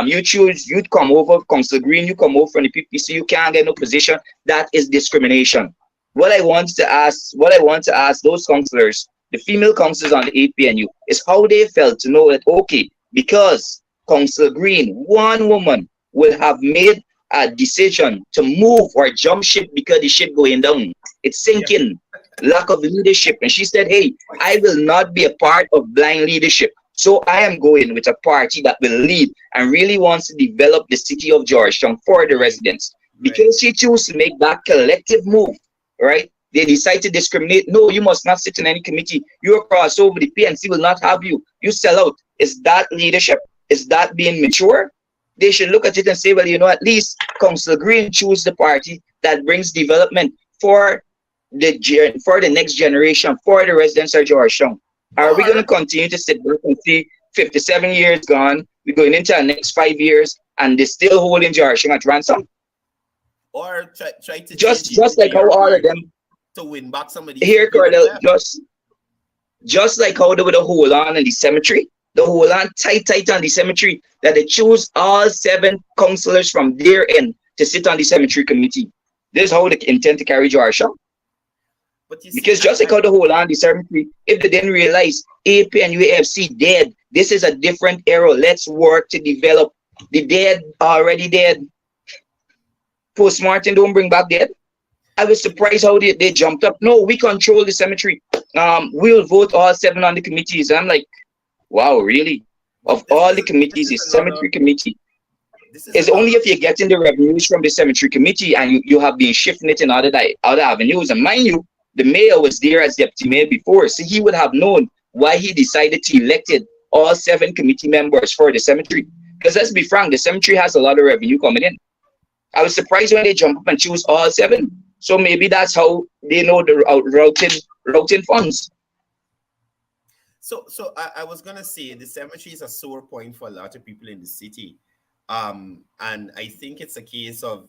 You come over, Councilor Green, you come over from the PP, so you can't get no position. That is discrimination. What I want to ask those councillors, the female councillors on the APNU, is how they felt to know that, okay, because Councilor Green, one woman, will have made a decision to move or jump ship because the ship going down. It's sinking, lack of leadership. And she said, hey, I will not be a part of blind leadership. So I am going with a party that will lead and really wants to develop the city of Georgetown for the residents. Because she chose to make that collective move, right? They decide to discriminate. No, you must not sit in any committee. You're cross over. The PNC will not have you. You sell out. Is that leadership? Is that being mature? they should look at it and say, well, you know, at least Council Green choose the party that brings development for the next generation, for the residents of Georgetown. Are we going to continue to sit back and see 57 years gone? We're going into our next 5 years, and they're still holding Georgetown at ransom? Or try to just like how all of them to win back some of these here, Cordell, just like how they would hold on in the cemetery, they hold on tight on the cemetery, that they choose all 7 councillors from their end to sit on the cemetery committee. This is how they intend to carry Georgetown. Because just like how they hold on the cemetery, if they didn't realize AP and UAFC dead, this is a different era. Let's work to develop the dead, already dead. Post-mortem don't bring back dead. I was surprised how they jumped up. No, we control the cemetery. We'll vote all 7 on the committees. I'm like, wow, really? Of all the committees, the cemetery committee is only if you're getting the revenues from the cemetery committee and you have been shifting it in other avenues. And mind you, the mayor was there as deputy mayor before, so he would have known why he decided to elected all 7 committee members for the cemetery. Because let's be frank, the cemetery has a lot of revenue coming in. I was surprised when they jump up and choose all 7. So maybe that's how they know the routing funds. So I was gonna say the cemetery is a sore point for a lot of people in the city, and I think it's a case of,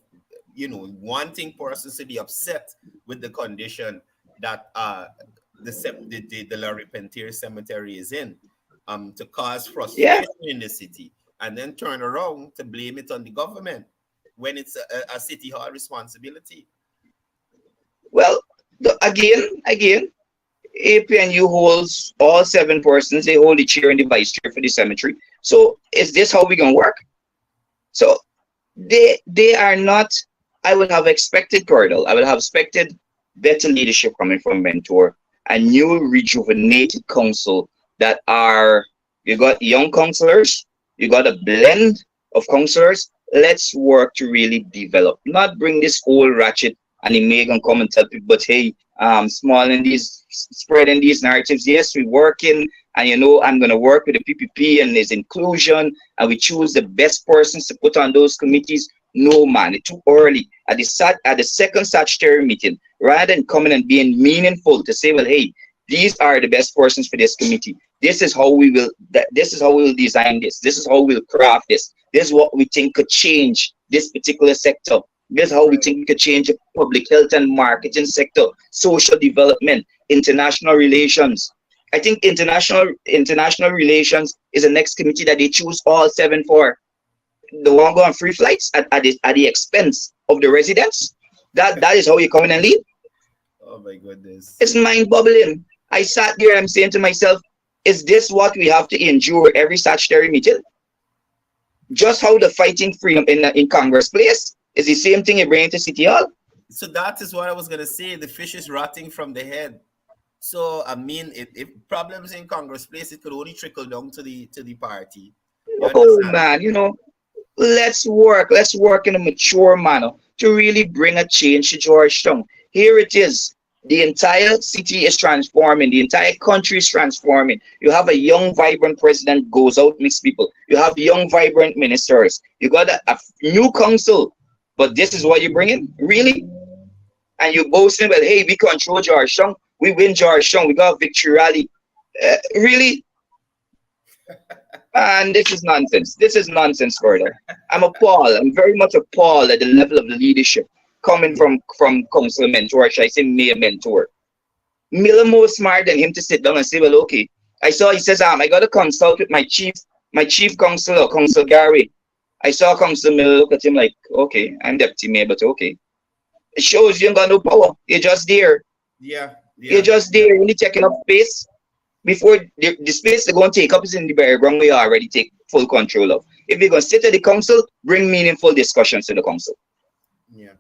you know, wanting persons to be upset with the condition that the La Repentier Cemetery is in, to cause frustration in the city, and then turn around to blame it on the government when it's a city hall responsibility. Well, again, APNU holds all 7 persons. They hold the chair and the vice chair for the cemetery. So is this how we're gonna work? So they are not. I would have expected, Cordell, I would have expected better leadership coming from Mentor, a new rejuvenated council that are, you got young councillors, you got a blend of councillors. Let's work to really develop, not bring this old ratchet and he may come and tell people, but hey, spreading these narratives. Yes, we're working, and you know, I'm gonna work with the PPP and there's inclusion, and we choose the best persons to put on those committees. No, man, it's too early. At the second statutory meeting, rather than coming and being meaningful to say, well, hey, these are the best persons for this committee. This is how we will design this. This is how we'll craft this. This is what we think could change this particular sector. This is how we think we could change the public health and marketing sector, social development, international relations. I think international relations is the next committee that they choose all 7 for. The one going free flights at the expense of the residents. That is how you come in and lead. Oh my goodness. It's mind-boggling. I sat there and I'm saying to myself, is this what we have to endure every statutory meeting? Just how the fighting freedom in Congress place is the same thing you bring into City Hall. So that is what I was gonna say. The fish is rotting from the head. So I mean, if problems in Congress place, it could only trickle down to the party. Oh man, you know, let's work in a mature manner to really bring a change to Georgetown. Here it is. The entire city is transforming. The entire country is transforming. You have a young, vibrant president, goes out, meets people. You have young, vibrant ministers. You got a new council. But this is what you're bringing? Really? And you're boasting about, hey, we control Georgetown. We win Georgetown. We got a victory rally. Really? And this is nonsense. This is nonsense, further. I'm appalled. I'm very much appalled at the level of the leadership coming from Council Mentor, should I say Mayor Mentor. Miller more smart than him to sit down and say, well, okay. He says, I got to consult with my chief councilor, Council Gary. I saw Council Miller look at him like, okay, I'm deputy mayor, but okay. It shows you ain't got no power. You're just there. Yeah. You're just there. You're only taking up space. Before the space they're going to take up is in the bare ground we already take full control of. If you're going to sit at the council, bring meaningful discussions to the council. Yeah.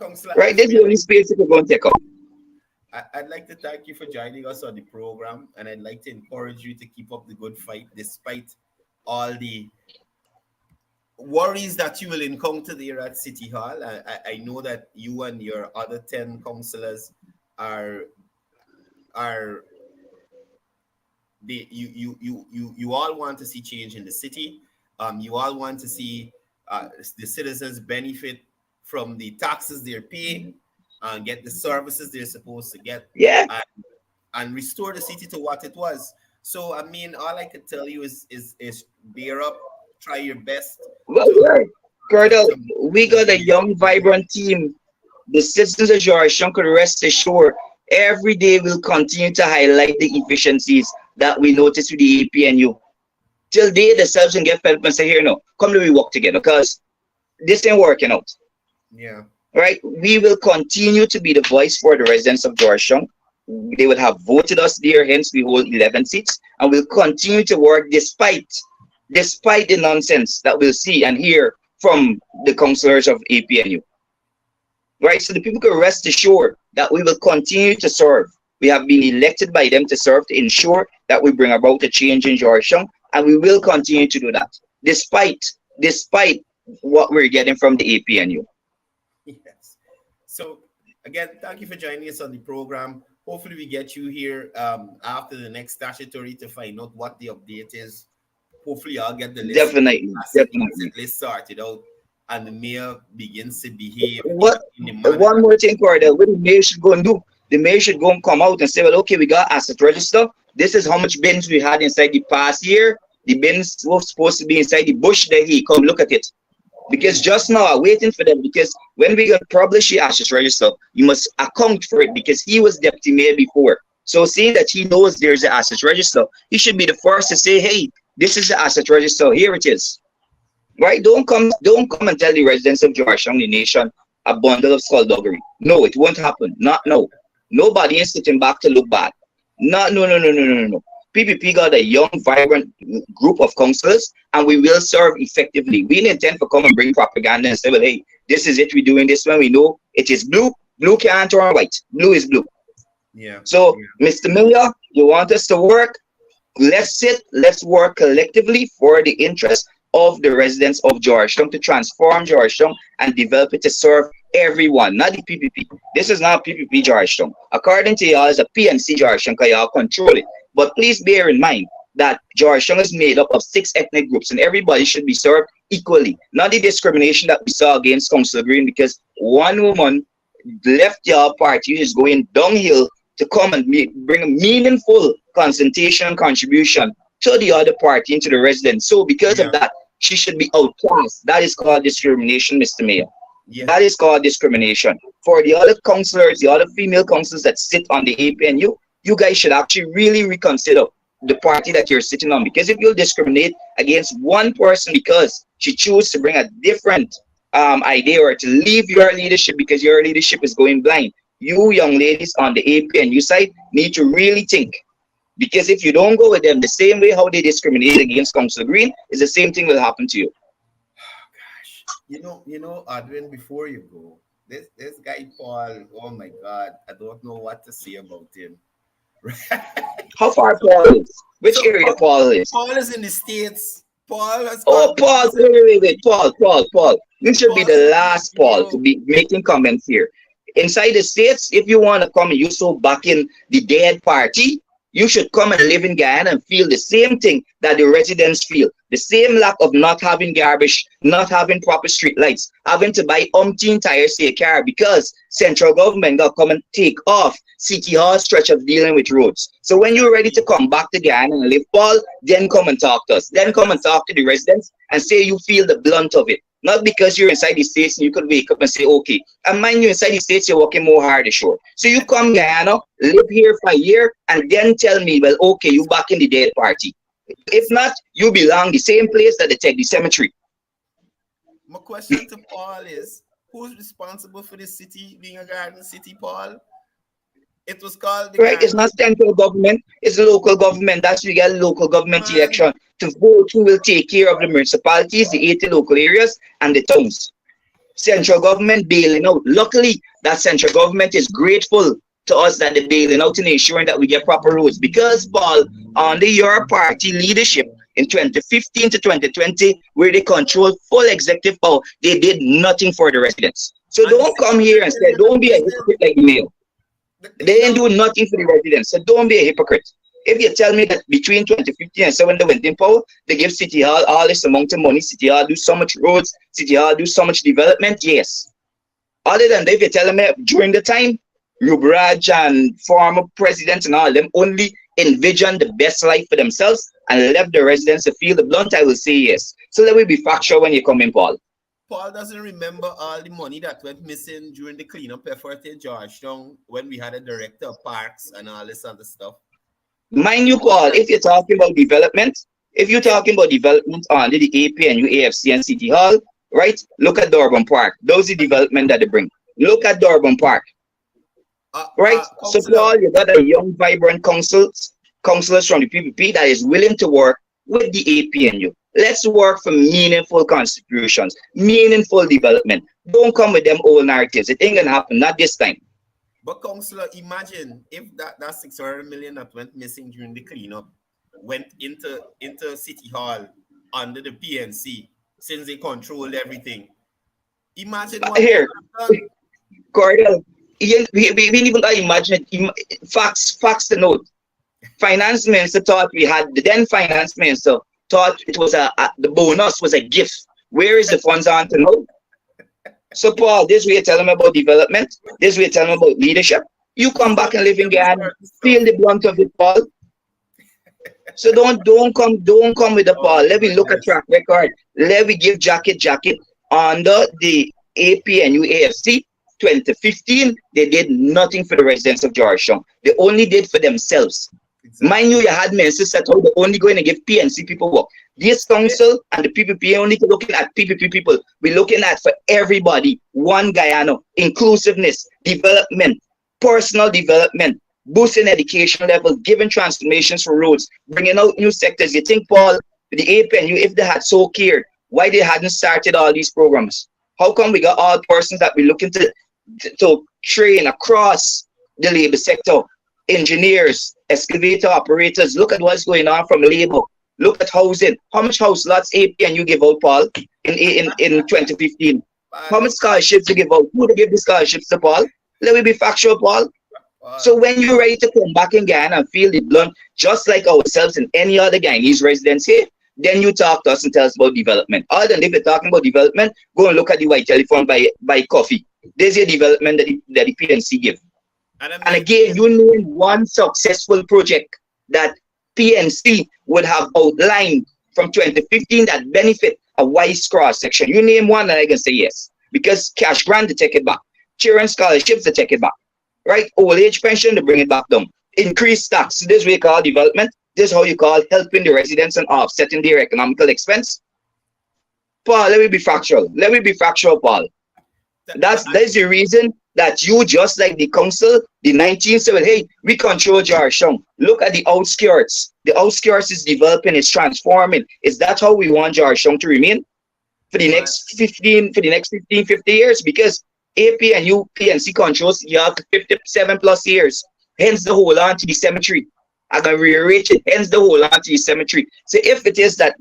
Councilor right, this is the only space you're going to take up. I'd like to thank you for joining us on the program, and I'd like to encourage you to keep up the good fight despite all the worries that you will encounter there at City Hall. I know that you and your other 10 councillors you all want to see change in the city, You all want to see the citizens benefit from the taxes they're paying and get the services they're supposed to get. Yeah. And restore the city to what it was. So I mean, all I could tell you is bear up, try your best. Well, Cordell, we got a young, vibrant team. The citizens of Georgetown could rest assured every day we'll continue to highlight the efficiencies that we notice with the APNU. Till they themselves can get fed up and say, here, no, come to we work together because this ain't working out. Yeah. Right? We will continue to be the voice for the residents of Georgetown. They would have voted us there, hence we hold 11 seats, and we'll continue to work despite the nonsense that we'll see and hear from the councillors of APNU. Right? So the people can rest assured that we will continue to serve. We have been elected by them to serve, to ensure that we bring about a change in Georgetown, and we will continue to do that, despite what we're getting from the APNU. Yes. So again, thank you for joining us on the program. Hopefully we get you here after the next statutory to find out what the update is. Hopefully I'll get the list. Definitely. List sorted out and the mayor begins to behave. One more thing, Cordell, what the mayor should go and do? The mayor should go and come out and say, well, okay, we got asset register. This is how much bins we had inside the past year. The bins were supposed to be inside the bush there. He come look at it. Because just now I'm waiting for them, because when we gonna publish the asset register, you must account for it, because he was deputy mayor before. So seeing that he knows there's an asset register, he should be the first to say, hey, this is the asset register, here it is. Right? Don't come and tell the residents of Georgetown, the nation, a bundle of skullduggery. No, it won't happen. Not no. Nobody is sitting back to look bad. No. PPP got a young, vibrant group of councillors, and we will serve effectively. We didn't intend to come and bring propaganda and say, well, hey, this is it, we're doing this when we know it is blue. Blue can't turn white. Blue is blue. Yeah. So, Mr. Miller, you want us to work? Let's work collectively for the interest of the residents of Georgetown, to transform Georgetown and develop it to serve everyone, not the PPP. This is not PPP Georgetown. According to y'all, it's a PNC Georgetown, because y'all control it. But please bear in mind that Georgetown is made up of 6 ethnic groups, and everybody should be served equally. Not the discrimination that we saw against Councilor Green, because one woman left your party is going downhill to come and bring a meaningful consultation and contribution to the other party, into the residents. So because of that, she should be outclassed. That is called discrimination, Mr. Mayor. Yeah. That is called discrimination. For the other councillors, the other female councillors that sit on the APNU, you guys should actually really reconsider the party that you're sitting on, because if you'll discriminate against one person because she chooses to bring a different idea, or to leave your leadership because your leadership is going blind, you young ladies on the APNU side need to really think. Because if you don't go with them the same way how they discriminate against Councilor Green, is the same thing will happen to you. Gosh, you know, Adrian, before you go, this guy Paul, oh my God, I don't know what to say about him. How far Paul is? Which area Paul is? Paul is in the States. Paul has Paul, wait, Paul. You should be the last Paul to be making comments here. Inside the States, if you want to come and you so back in the dead party, you should come and live in Guyana and feel the same thing that the residents feel. The same lack of not having garbage, not having proper street lights, having to buy umpteen tires to a car because central government got to come and take off City Hall stretch of dealing with roads. So when you're ready to come back to Guyana and live, Paul, then come and talk to us. Then come and talk to the residents and say you feel the blunt of it. Not because you're inside the States and you could wake up and say, okay. And mind you, inside the States, you're working more hard, sure. So you come Guyana, live here for a year, and then tell me, well, okay, you back in the dead party. If not, you belong the same place that they take the cemetery. My question to Paul is, who's responsible for the city being a garden city, Paul? It was called the right. It's not central government, it's the local government. That's why we get local government election to vote who will take care of the municipalities, the 80 local areas, and the towns. Central government bailing out. Luckily, that central government is grateful to us that they're bailing out and ensuring that we get proper roads. Because, Paul, under your party leadership in 2015 to 2020, where they controlled full executive power, they did nothing for the residents. So don't come here and say, don't be a hypocrite like the mayor. They ain't doing nothing for the residents, so don't be a hypocrite. If you tell me that between 2015 and 7 when they went in power, they give City Hall all this amount of money, City Hall do so much roads, City Hall do so much development, yes. Other than that, if you're telling me during the time, Rubraj and former presidents and all them only envision the best life for themselves and left the residents to feel the blunt, I will say yes. So let me be factual when you come in, Paul. Paul doesn't remember all the money that went missing during the cleanup effort in Georgetown when we had a director of parks and all this other stuff. Mind you, Paul, if you're talking about development, under the APNU, AFC, and City Hall, right? Look at Durban Park. Those are the development that they bring. Look at Durban Park. Right? So, Paul, you got a young, vibrant councillors from the PPP that is willing to work with the APNU. Let's work for meaningful contributions, meaningful development. Don't come with them old narratives. It ain't gonna happen, not this time. But Councillor, imagine if that 600 million that went missing during the cleanup went into City Hall under the PNC, since they controlled everything. Imagine what here, Courdel. We even got to imagine it. Facts to note. Finance minister thought the then finance minister thought it was the bonus was a gift. Where is the funds on to know? So Paul, this way you tell them about development, this way you tell them about leadership. You come back and live in Guyana, feel the blunt of it, Paul. So don't come with the Paul. Let me look at track record. Let me give jacket under the APNU AFC 2015. They did nothing for the residents of Georgetown. They only did for themselves. Exactly. Mind you had ministers that they're only going to give PNC people work. This council and the PPP only looking at PPP people. We're looking at for everybody. One Guyana, inclusiveness, development, personal development, boosting education level, giving transformations for roads, bringing out new sectors. You think, Paul, the APNU, if they had so cared, why they hadn't started all these programs? How come we got all persons that we're looking to train across the labor sector? Engineers, excavator operators, look at what's going on from labor. Look at housing. How much house lots APNU give out, Paul, in 2015? How much scholarships to give out? Who to give the scholarships to, Paul? Let me be factual, Paul. So when you're ready to come back in Guyana and feel the blunt, just like ourselves and any other Guyanese residents here, then you talk to us and tell us about development. Other than if you're talking about development, go and look at the white telephone by coffee. There's your development that the PNC give. And again, you name one successful project that PNC would have outlined from 2015 that benefit a wide cross section. You name one and I can say yes. Because cash grant to take it back. Children scholarships to take it back. Right? Old age pension to bring it back down. Increased tax. This is what you call development. This is how you call helping the residents and offsetting their economical expense. Paul, let me be factual. Let me be factual, Paul. That's the reason that you, just like the council, the 1970, hey, we control Georgetown. Look at the outskirts. The outskirts is developing, it's transforming. Is that how we want Georgetown to remain for the next 15, 50 years? Because AP and UPNC controls you have 57 plus years. Hence the whole on to the cemetery. I'm going to rearrange it. Hence the whole on to the cemetery. So if it is that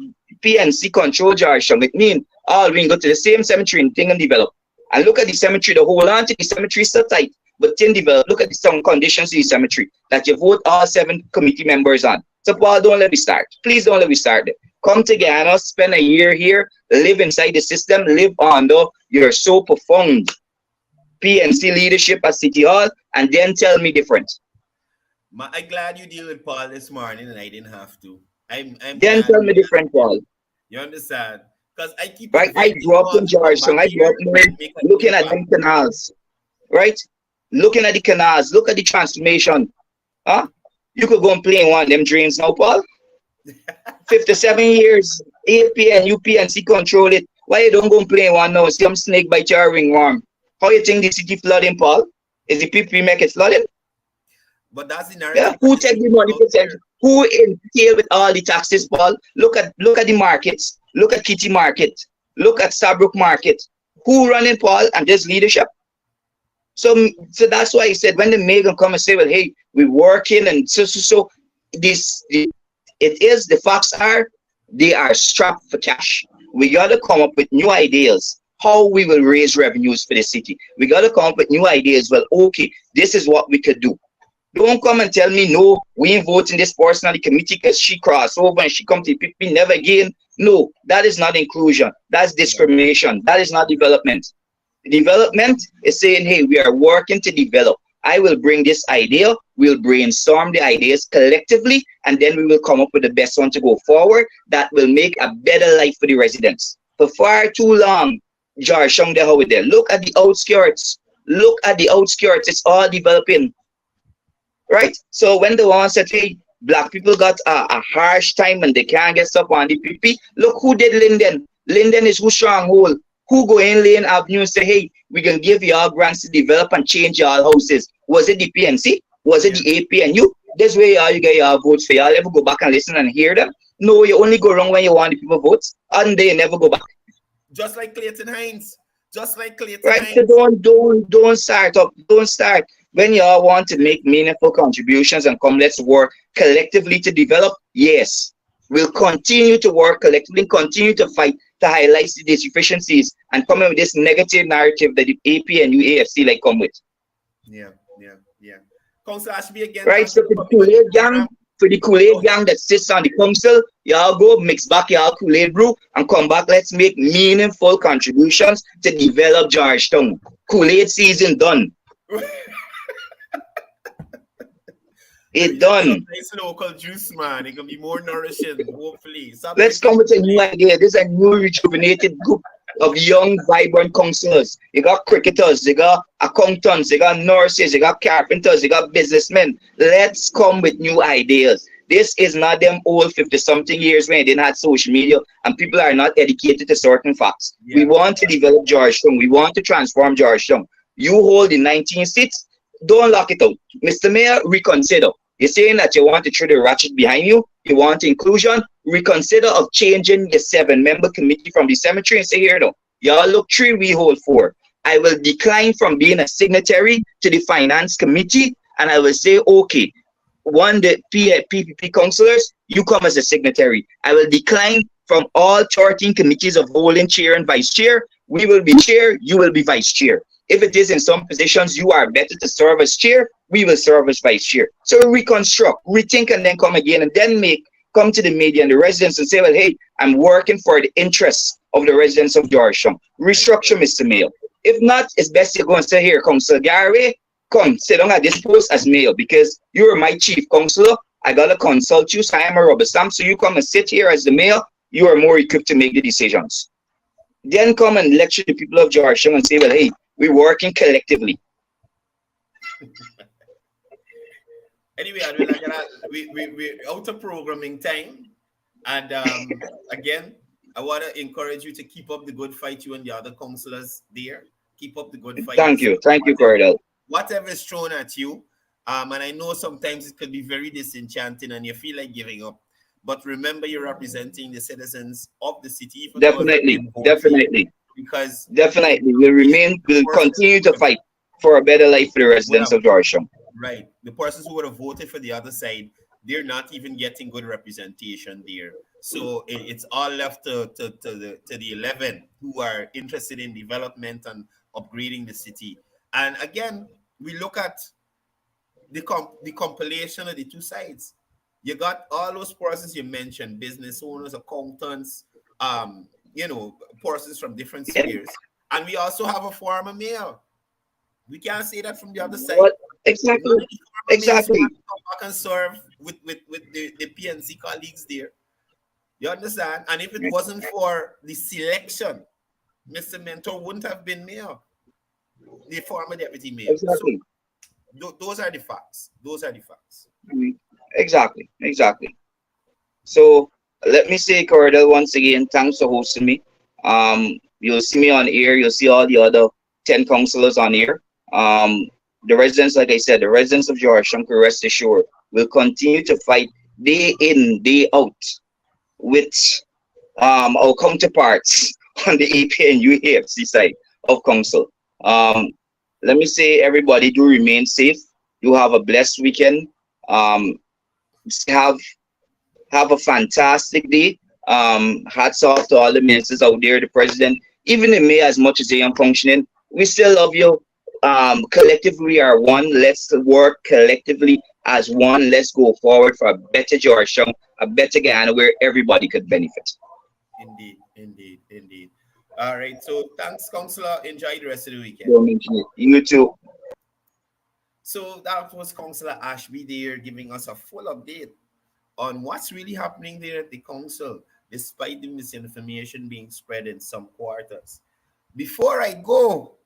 PNC control Georgetown, it means all we can go to the same cemetery and thing and develop. And look at the cemetery, the whole on to the cemetery is so tight, but then develop. Look at the some conditions in the cemetery that you vote all 7 committee members on. So Paul, don't let me start. Please don't let me start there. Come to Guyana, spend a year here, live inside the system, live under your so profound PNC leadership at City Hall, and then tell me different. I'm glad you deal with Paul this morning and I didn't have to. I'm then tell me different, Paul. You understand? Because I keep right. I grew up in Georgetown. I grew up looking at them canals, right? Looking at the canals. Look at the transformation. Huh? You could go and play in one of them drains now, Paul. 57 years. AP and UPNC control it. Why you don't go and play in one now? Some snake bite your ringworm. How you think the city flooding, Paul? Is the people make it flooding? But that's the narrative. Yeah. Who take the money percent? Who entail with all the taxes, Paul? Look at the markets. Look at Kitty Market. Look at Stabrook Market. Who running, Paul? And this leadership. So that's why I said when the mayor come and say, well, hey, we're working and so it is the facts are they are strapped for cash. We gotta come up with new ideas how we will raise revenues for the city. We gotta come up with new ideas. Well, okay, this is what we could do. Don't come and tell me, no, we ain't voting this person on the committee because she crossed over and she come to the PP, never again. No, that is not inclusion. That's discrimination. That is not development. Development is saying, hey, we are working to develop. I will bring this idea. We'll brainstorm the ideas collectively, and then we will come up with the best one to go forward that will make a better life for the residents. For far too long, Georgetown, they're over there. Look at the outskirts. Look at the outskirts. It's all developing. Right? So when the one said, hey, black people got a harsh time and they can't get stuff on the PP, look who did Linden. Linden is who stronghold. Who go in Lane Avenue and say, hey, we're going to give y'all grants to develop and change y'all houses? Was it the PNC? Was it the APNU? This way y'all, you get y'all votes for y'all. Ever go back and listen and hear them? No, you only go wrong when you want the people votes, and they never go back. Just like Clayton Hines. Just like Clayton Right? Hines. So don't start up. Don't start. When y'all want to make meaningful contributions and come, let's work collectively to develop. Yes, we'll continue to work collectively, continue to fight to highlight these deficiencies and come in with this negative narrative that the AP and UAFC like come with. Yeah. Councilor Ashby again. Right, so for the Kool-Aid gang that sits on the council, y'all go mix back y'all Kool-Aid brew and come back. Let's make meaningful contributions to develop Georgetown. Kool-Aid season done. It done. Nice local juice, man. It can be more nourishing, hopefully. Let's come with a new idea. This is a new rejuvenated group of young, vibrant councillors. You got cricketers, they got accountants, they got nurses, they got carpenters, they got businessmen. Let's come with new ideas. This is not them old 50-something years when they didn't have social media and people are not educated to certain facts. Yeah. We want to develop Georgetown. We want to transform Georgetown. You hold the 19 seats. Don't lock it out. Mr. Mayor, reconsider. You're saying that you want to throw the ratchet behind you. You want inclusion. Reconsider of changing your 7-member committee from the cemetery and say, here, no, y'all look 3, we hold 4. I will decline from being a signatory to the finance committee, and I will say, okay, the PPP councillors, you come as a signatory. I will decline from all 13 committees of holding chair and vice chair. We will be chair, you will be vice chair. If it is in some positions you are better to serve as chair, we will serve as vice chair. So reconstruct, rethink, and then come again, and then come to the media and the residents and say, well, hey, I'm working for the interests of the residents of Georgetown. Restructure, Mr. Mayor. If not, it's best you go and say, here, Councillor Gary, come sit down at this post as mayor because you're my chief councillor. I got to consult you, so I am a rubber stamp. So you come and sit here as the mayor. You are more equipped to make the decisions. Then come and lecture the people of Georgetown and say, well, hey, we're working collectively. Anyway, we're out of programming time. And again, I want to encourage you to keep up the good fight, you and the other councillors there. Keep up the good fight. Thank you, Courdel. Whatever is thrown at you, and I know sometimes it could be very disenchanting and you feel like giving up. But remember, you're representing the citizens of the city. Definitely. Because definitely, we'll continue to fight for a better life for the residents of Georgetown. Right. The persons who would have voted for the other side, they're not even getting good representation there. So it's all left to the 11 who are interested in development and upgrading the city. And again, we look at the compilation of the two sides. You got all those persons you mentioned, business owners, accountants, persons from different spheres. And we also have a former mayor. We can't say that from the other side. What? Exactly. Come back and serve with the PNC colleagues there. You understand? And if it wasn't for the selection, Mr. Mentor wouldn't have been mayor. The former deputy mayor. Exactly. So, those are the facts. Exactly. So let me say, Courdel, once again, thanks for hosting me. You'll see me on air. You'll see all the other 10 councillors on air. The residents, like I said, the residents of Georgetown, can rest assured, will continue to fight day in, day out with our counterparts on the AP and UAFC side of council. Let me say, everybody, do remain safe. Do have a blessed weekend. Have a fantastic day. Hats off to all the ministers out there, the president, even the mayor, as much as they are functioning. We still love you. collectively we are one. Let's work collectively as one. Let's go forward for a better Georgetown, a better Ghana where everybody could benefit. Indeed, indeed, indeed. All right. So thanks, Councillor. Enjoy the rest of the weekend. Don't mention it. You too. So that was Councillor Ashby there giving us a full update on what's really happening there at the council, despite the misinformation being spread in some quarters. Before I go,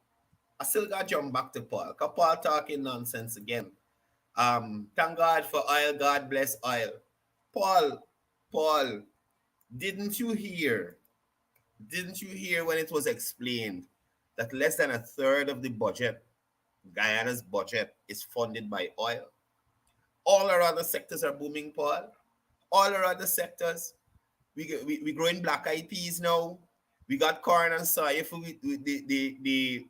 I still got to jump back to Paul. Because Paul talking nonsense again. Thank God for oil. God bless oil. Paul, didn't you hear when it was explained that less than a third of the budget, Guyana's budget, is funded by oil? All our other sectors are booming, Paul. All our other sectors. We growing black-eyed peas now. We got corn and soy for the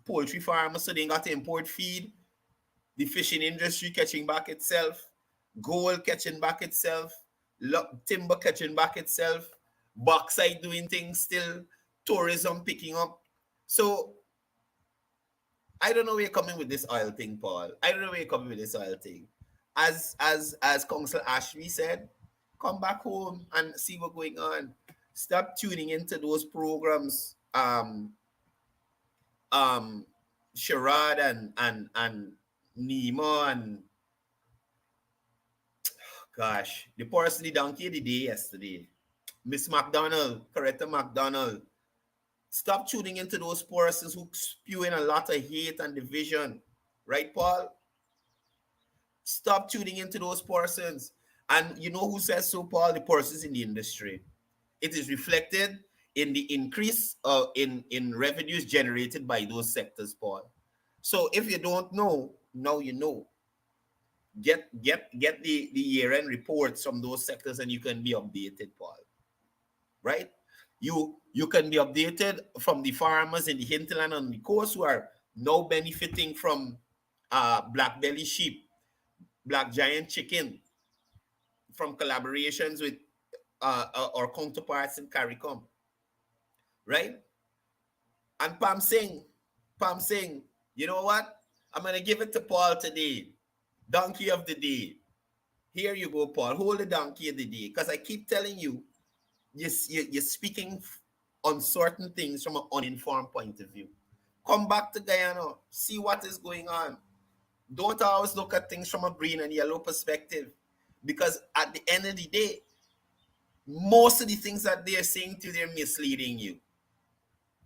poultry farmers, so they got to import feed. The fishing industry catching back itself. Gold catching back itself. Timber catching back itself. Bauxite doing things still. Tourism picking up. So I don't know where you're coming with this oil thing, Paul. I don't know where you're coming with this oil thing. As Councilor Ashby said, come back home and see what's going on. Stop tuning into those programs. Sherrod and Nemo and gosh, the person the donkey of the day yesterday. Miss McDonald, Coretta McDonald. Stop tuning into those persons who spewing a lot of hate and division. Right, Paul? Stop tuning into those persons. And you know who says so, Paul? The persons in the industry. It is reflected in the increase in revenues generated by those sectors, Paul. So if you don't know, now you know. Get the year-end reports from those sectors and you can be updated, Paul. Right? You can be updated from the farmers in the hinterland on the coast who are now benefiting from black belly sheep, black giant chicken, from collaborations with our counterparts in CARICOM. Right? And Pam Singh, you know what? I'm going to give it to Paul today. Donkey of the day. Here you go, Paul. Hold the donkey of the day. Because I keep telling you, you're speaking on certain things from an uninformed point of view. Come back to Guyana. See what is going on. Don't always look at things from a green and yellow perspective. Because at the end of the day, most of the things that they're saying to you, they're misleading you.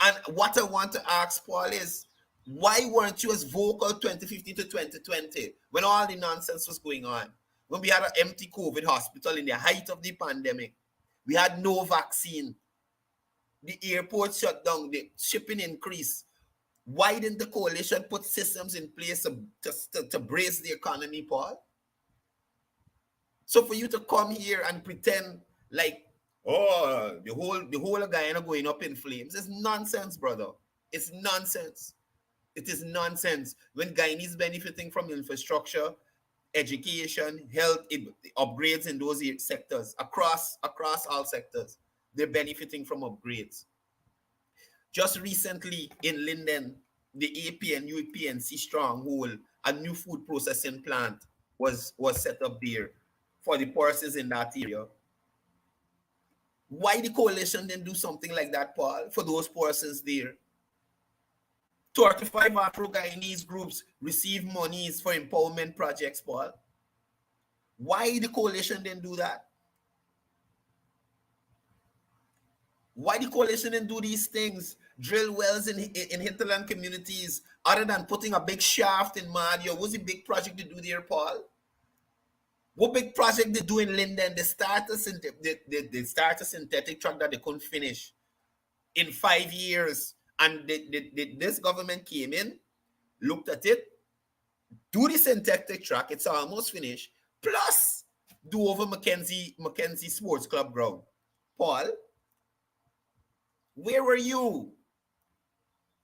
And what I want to ask Paul is, why weren't you as vocal 2015 to 2020 when all the nonsense was going on? When we had an empty COVID hospital in the height of the pandemic, we had no vaccine, the airport shut down, the shipping increased. Why didn't the coalition put systems in place to brace the economy, Paul? So for you to come here and pretend like, oh, the whole of Guyana going up in flames, it's nonsense, brother. It's nonsense. It is nonsense. When Guyana is benefiting from infrastructure, education, health, upgrades in those sectors, across all sectors, they're benefiting from upgrades. Just recently in Linden, the APNU PNC Stronghold, a new food processing plant was set up there for the persons in that area. Why the coalition didn't do something like that, Paul, for those persons there? 35 Afro-Guyanese groups receive monies for empowerment projects, Paul. Why the coalition didn't do that? Why the coalition didn't do these things? Drill wells in hinterland communities, other than putting a big shaft in Madio. What's the big project to do there, Paul? What big project they do in Linden? They start a synthetic track that they couldn't finish in 5 years. And this government came in, looked at it, do the synthetic track, it's almost finished, plus do over Mackenzie Sports Club ground. Paul, where were you?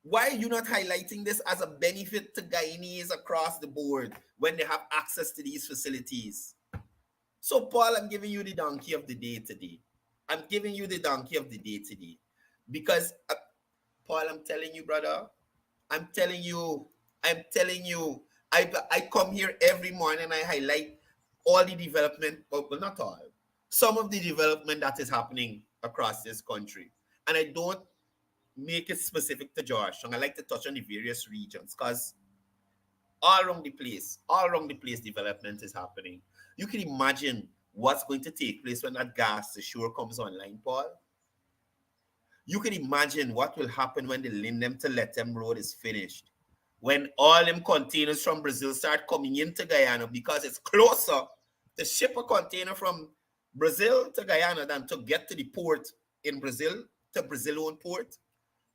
Why are you not highlighting this as a benefit to Guyanese across the board when they have access to these facilities? So, Paul, I'm giving you the donkey of the day today. I'm giving you the donkey of the day today. Because, Paul, I'm telling you, brother, I'm telling you, I come here every morning and I highlight all the development, well, not all, some of the development that is happening across this country. And I don't make it specific to Georgetown. I like to touch on the various regions because all around the place, development is happening. You can imagine what's going to take place when that gas to sure comes online, Paul. You can imagine what will happen when the Lindem to Lethem road is finished. When all them containers from Brazil start coming into Guyana because it's closer to ship a container from Brazil to Guyana than to get to the port in Brazil, to Brazil own port.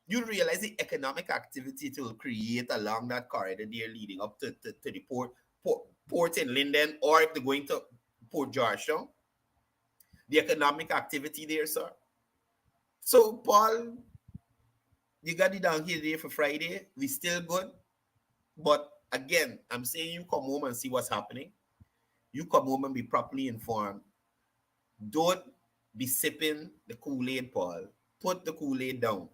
You realize the economic activity it will create along that corridor there leading up to the port in Linden, or if they're going to Port Georgetown, the economic activity there, sir. So, Paul, you got it down here there for Friday. We still good. But again, I'm saying you come home and see what's happening. You come home and be properly informed. Don't be sipping the Kool-Aid, Paul. Put the Kool-Aid down.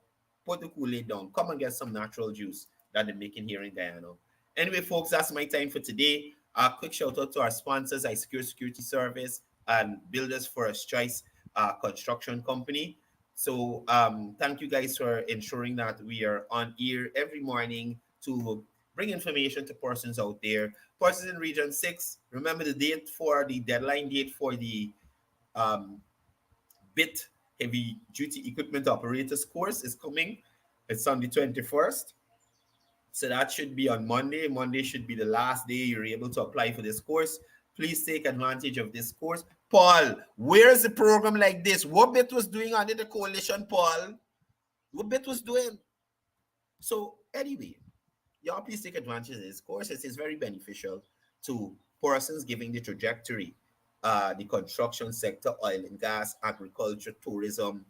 Put the Kool-Aid down. Come and get some natural juice that they're making here in Guyana. Anyway, folks, that's my time for today. A quick shout out to our sponsors, iSecure Security Service and Builders First Choice Construction Company. So thank you guys for ensuring that we are on air every morning to bring information to persons out there. Persons in Region 6, remember the date for the deadline date for the BIT Heavy Duty Equipment Operators course is coming. It's on the 21st. So that should be on Monday. Monday should be the last day you're able to apply for this course. Please take advantage of this course. Paul, where's a program like this? What BIT was doing under the coalition, Paul? What BIT was doing? So anyway, y'all please take advantage of this course. It is very beneficial to persons giving the trajectory, the construction sector, oil and gas, agriculture, tourism,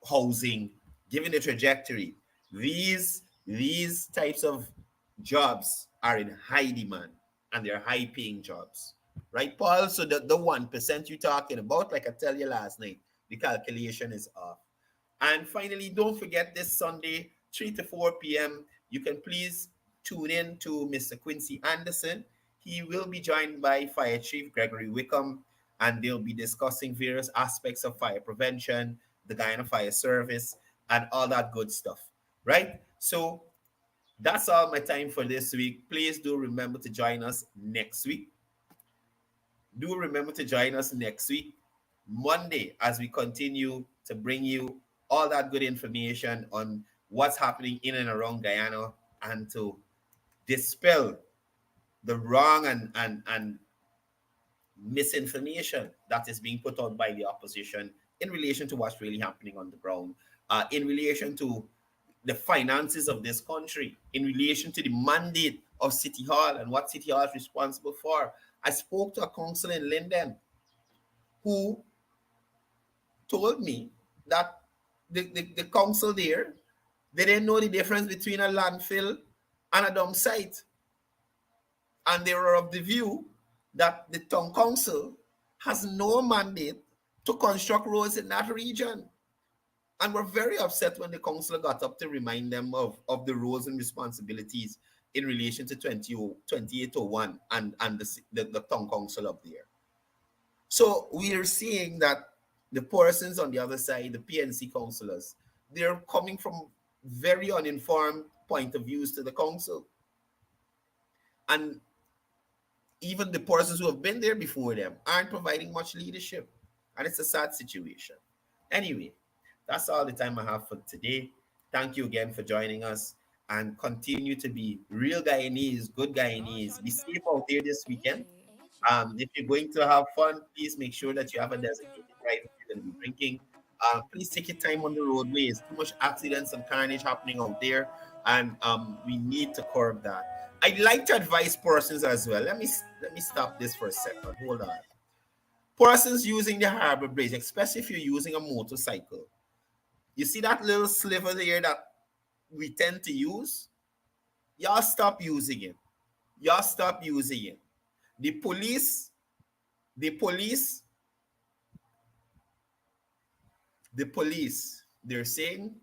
housing, giving the trajectory. These types of jobs are in high demand and they're high paying jobs, right, Paul? So the 1% you're talking about, like I tell you last night, the calculation is off. And finally, don't forget this Sunday, 3 to 4 p.m., you can please tune in to Mr. Quincy Anderson. He will be joined by Fire Chief Gregory Wickham, and they'll be discussing various aspects of fire prevention, the Guyana Fire Service, and all that good stuff, right? So that's all my time for this week. Please do remember to join us next week. Do remember to join us next week, Monday, as we continue to bring you all that good information on what's happening in and around Guyana and to dispel the wrong and misinformation that is being put out by the opposition in relation to what's really happening on the ground, in relation to the finances of this country, in relation to the mandate of City Hall and what City Hall is responsible for. I spoke to a councillor in Linden who told me that the council there, they didn't know the difference between a landfill and a dump site. And they were of the view that the town council has no mandate to construct roads in that region. And were very upset when the council got up to remind them of the roles and responsibilities in relation to 2801 and the town council up there. So we are seeing that the persons on the other side, the PNC councillors, they're coming from very uninformed point of views to the council. And even the persons who have been there before them aren't providing much leadership. And it's a sad situation. Anyway, that's all the time I have for today. Thank you again for joining us, and continue to be real Guyanese, good Guyanese. Be safe out there this weekend. If you're going to have fun, please make sure that you have a designated driver if you're going to be drinking. Please take your time on the roadways. Too much accidents and carnage happening out there, and we need to curb that. I'd like to advise persons as well. Let me stop this for a second. Hold on. Persons using the harbor bridge, especially if you're using a motorcycle. You see that little sliver there that we tend to use? Y'all stop using it. Y'all stop using it. The police, they're saying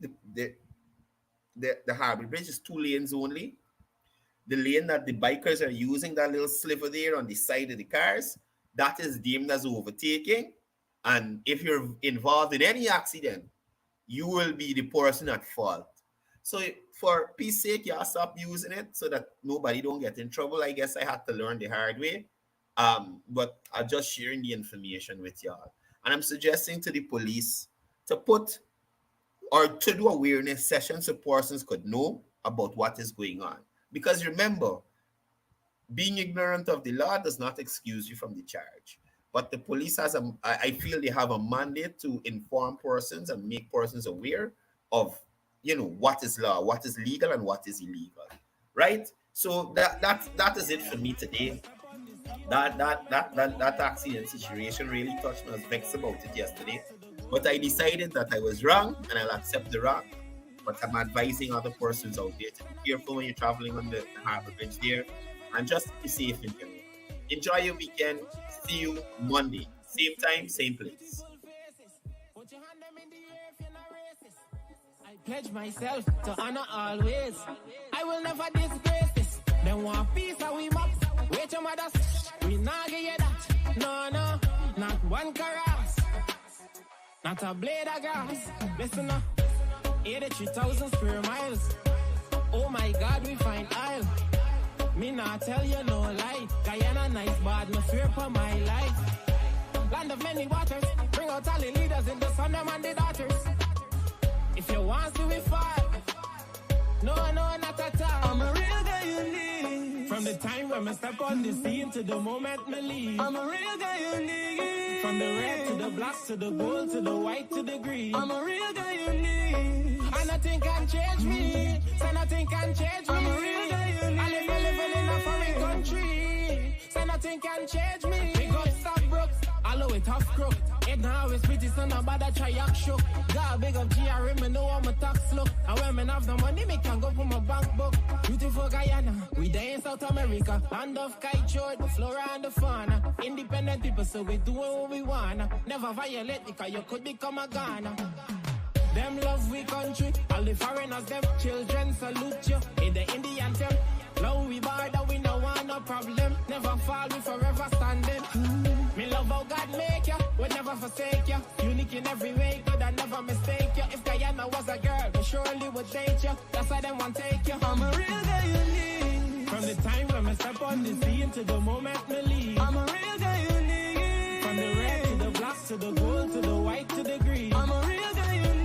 the Harbour Bridge is 2 lanes only. The lane that the bikers are using, that little sliver there on the side of the cars, that is deemed as overtaking. And if you're involved in any accident, you will be the person at fault. So for peace sake, y'all stop using it so that nobody don't get in trouble. I guess I had to learn the hard way. But I'm just sharing the information with y'all. And I'm suggesting to the police to put or to do awareness sessions so persons could know about what is going on. Because remember, being ignorant of the law does not excuse you from the charge. But the police I feel they have a mandate to inform persons and make persons aware of, what is law, what is legal and what is illegal, right? So that is it for me today. That accident situation really touched me. I was vexed about it yesterday, but I decided that I was wrong and I'll accept the wrong. But I'm advising other persons out there to be careful when you're traveling on the Harbour Bridge there, and just be safe in general. Enjoy your weekend. See you Monday, same time, same place. I pledge myself to honor always. I will never disgrace this. Then one piece of we mop. Wait your mothers. We not get you that. No, not one caress. Not a blade of grass. Listen up. 83,000 square miles. Oh my God, we find aisle. Me not tell you no lie. Guyana nice, but no fear for my life. Land of many waters. Bring out all the leaders in the sun, them and the daughters. If you want to, we fight. No, not at all. I'm a real guy you need. From the time when I step on the scene to the moment me leave. I'm a real guy you need. From the red to the black to the gold to the white to the green. I'm a real guy you need. And nothing can change me. So nothing can change me. I'm a real guy you need. I live in a foreign country. So nothing can change me. Big up stop broke. Allow it tough crook. It now always pretty son about that try act shook. Got a big up GRM, me know how my tax look. And when me have the money, me can go for my bank book. Beautiful Guyana, we there in South America. Land of kite, the flora and the fauna. Independent people, so we doing what we wanna. Never violate because you could become a Ghana. Them love we country, all the foreigners, them children salute you. In the Indian temple, love we border, we no want no problem. Never fall, we forever standing. Me love how God make you, would never forsake you. Unique in every way, good and never mistake you. If Guyana was a girl, they surely would date you. That's why they want take you. I'm a real guy you need. From the time when I step on the scene to the moment me leave. I'm a real guy you need. From the red to the black to the gold to the white to the green. I'm a real guy you need.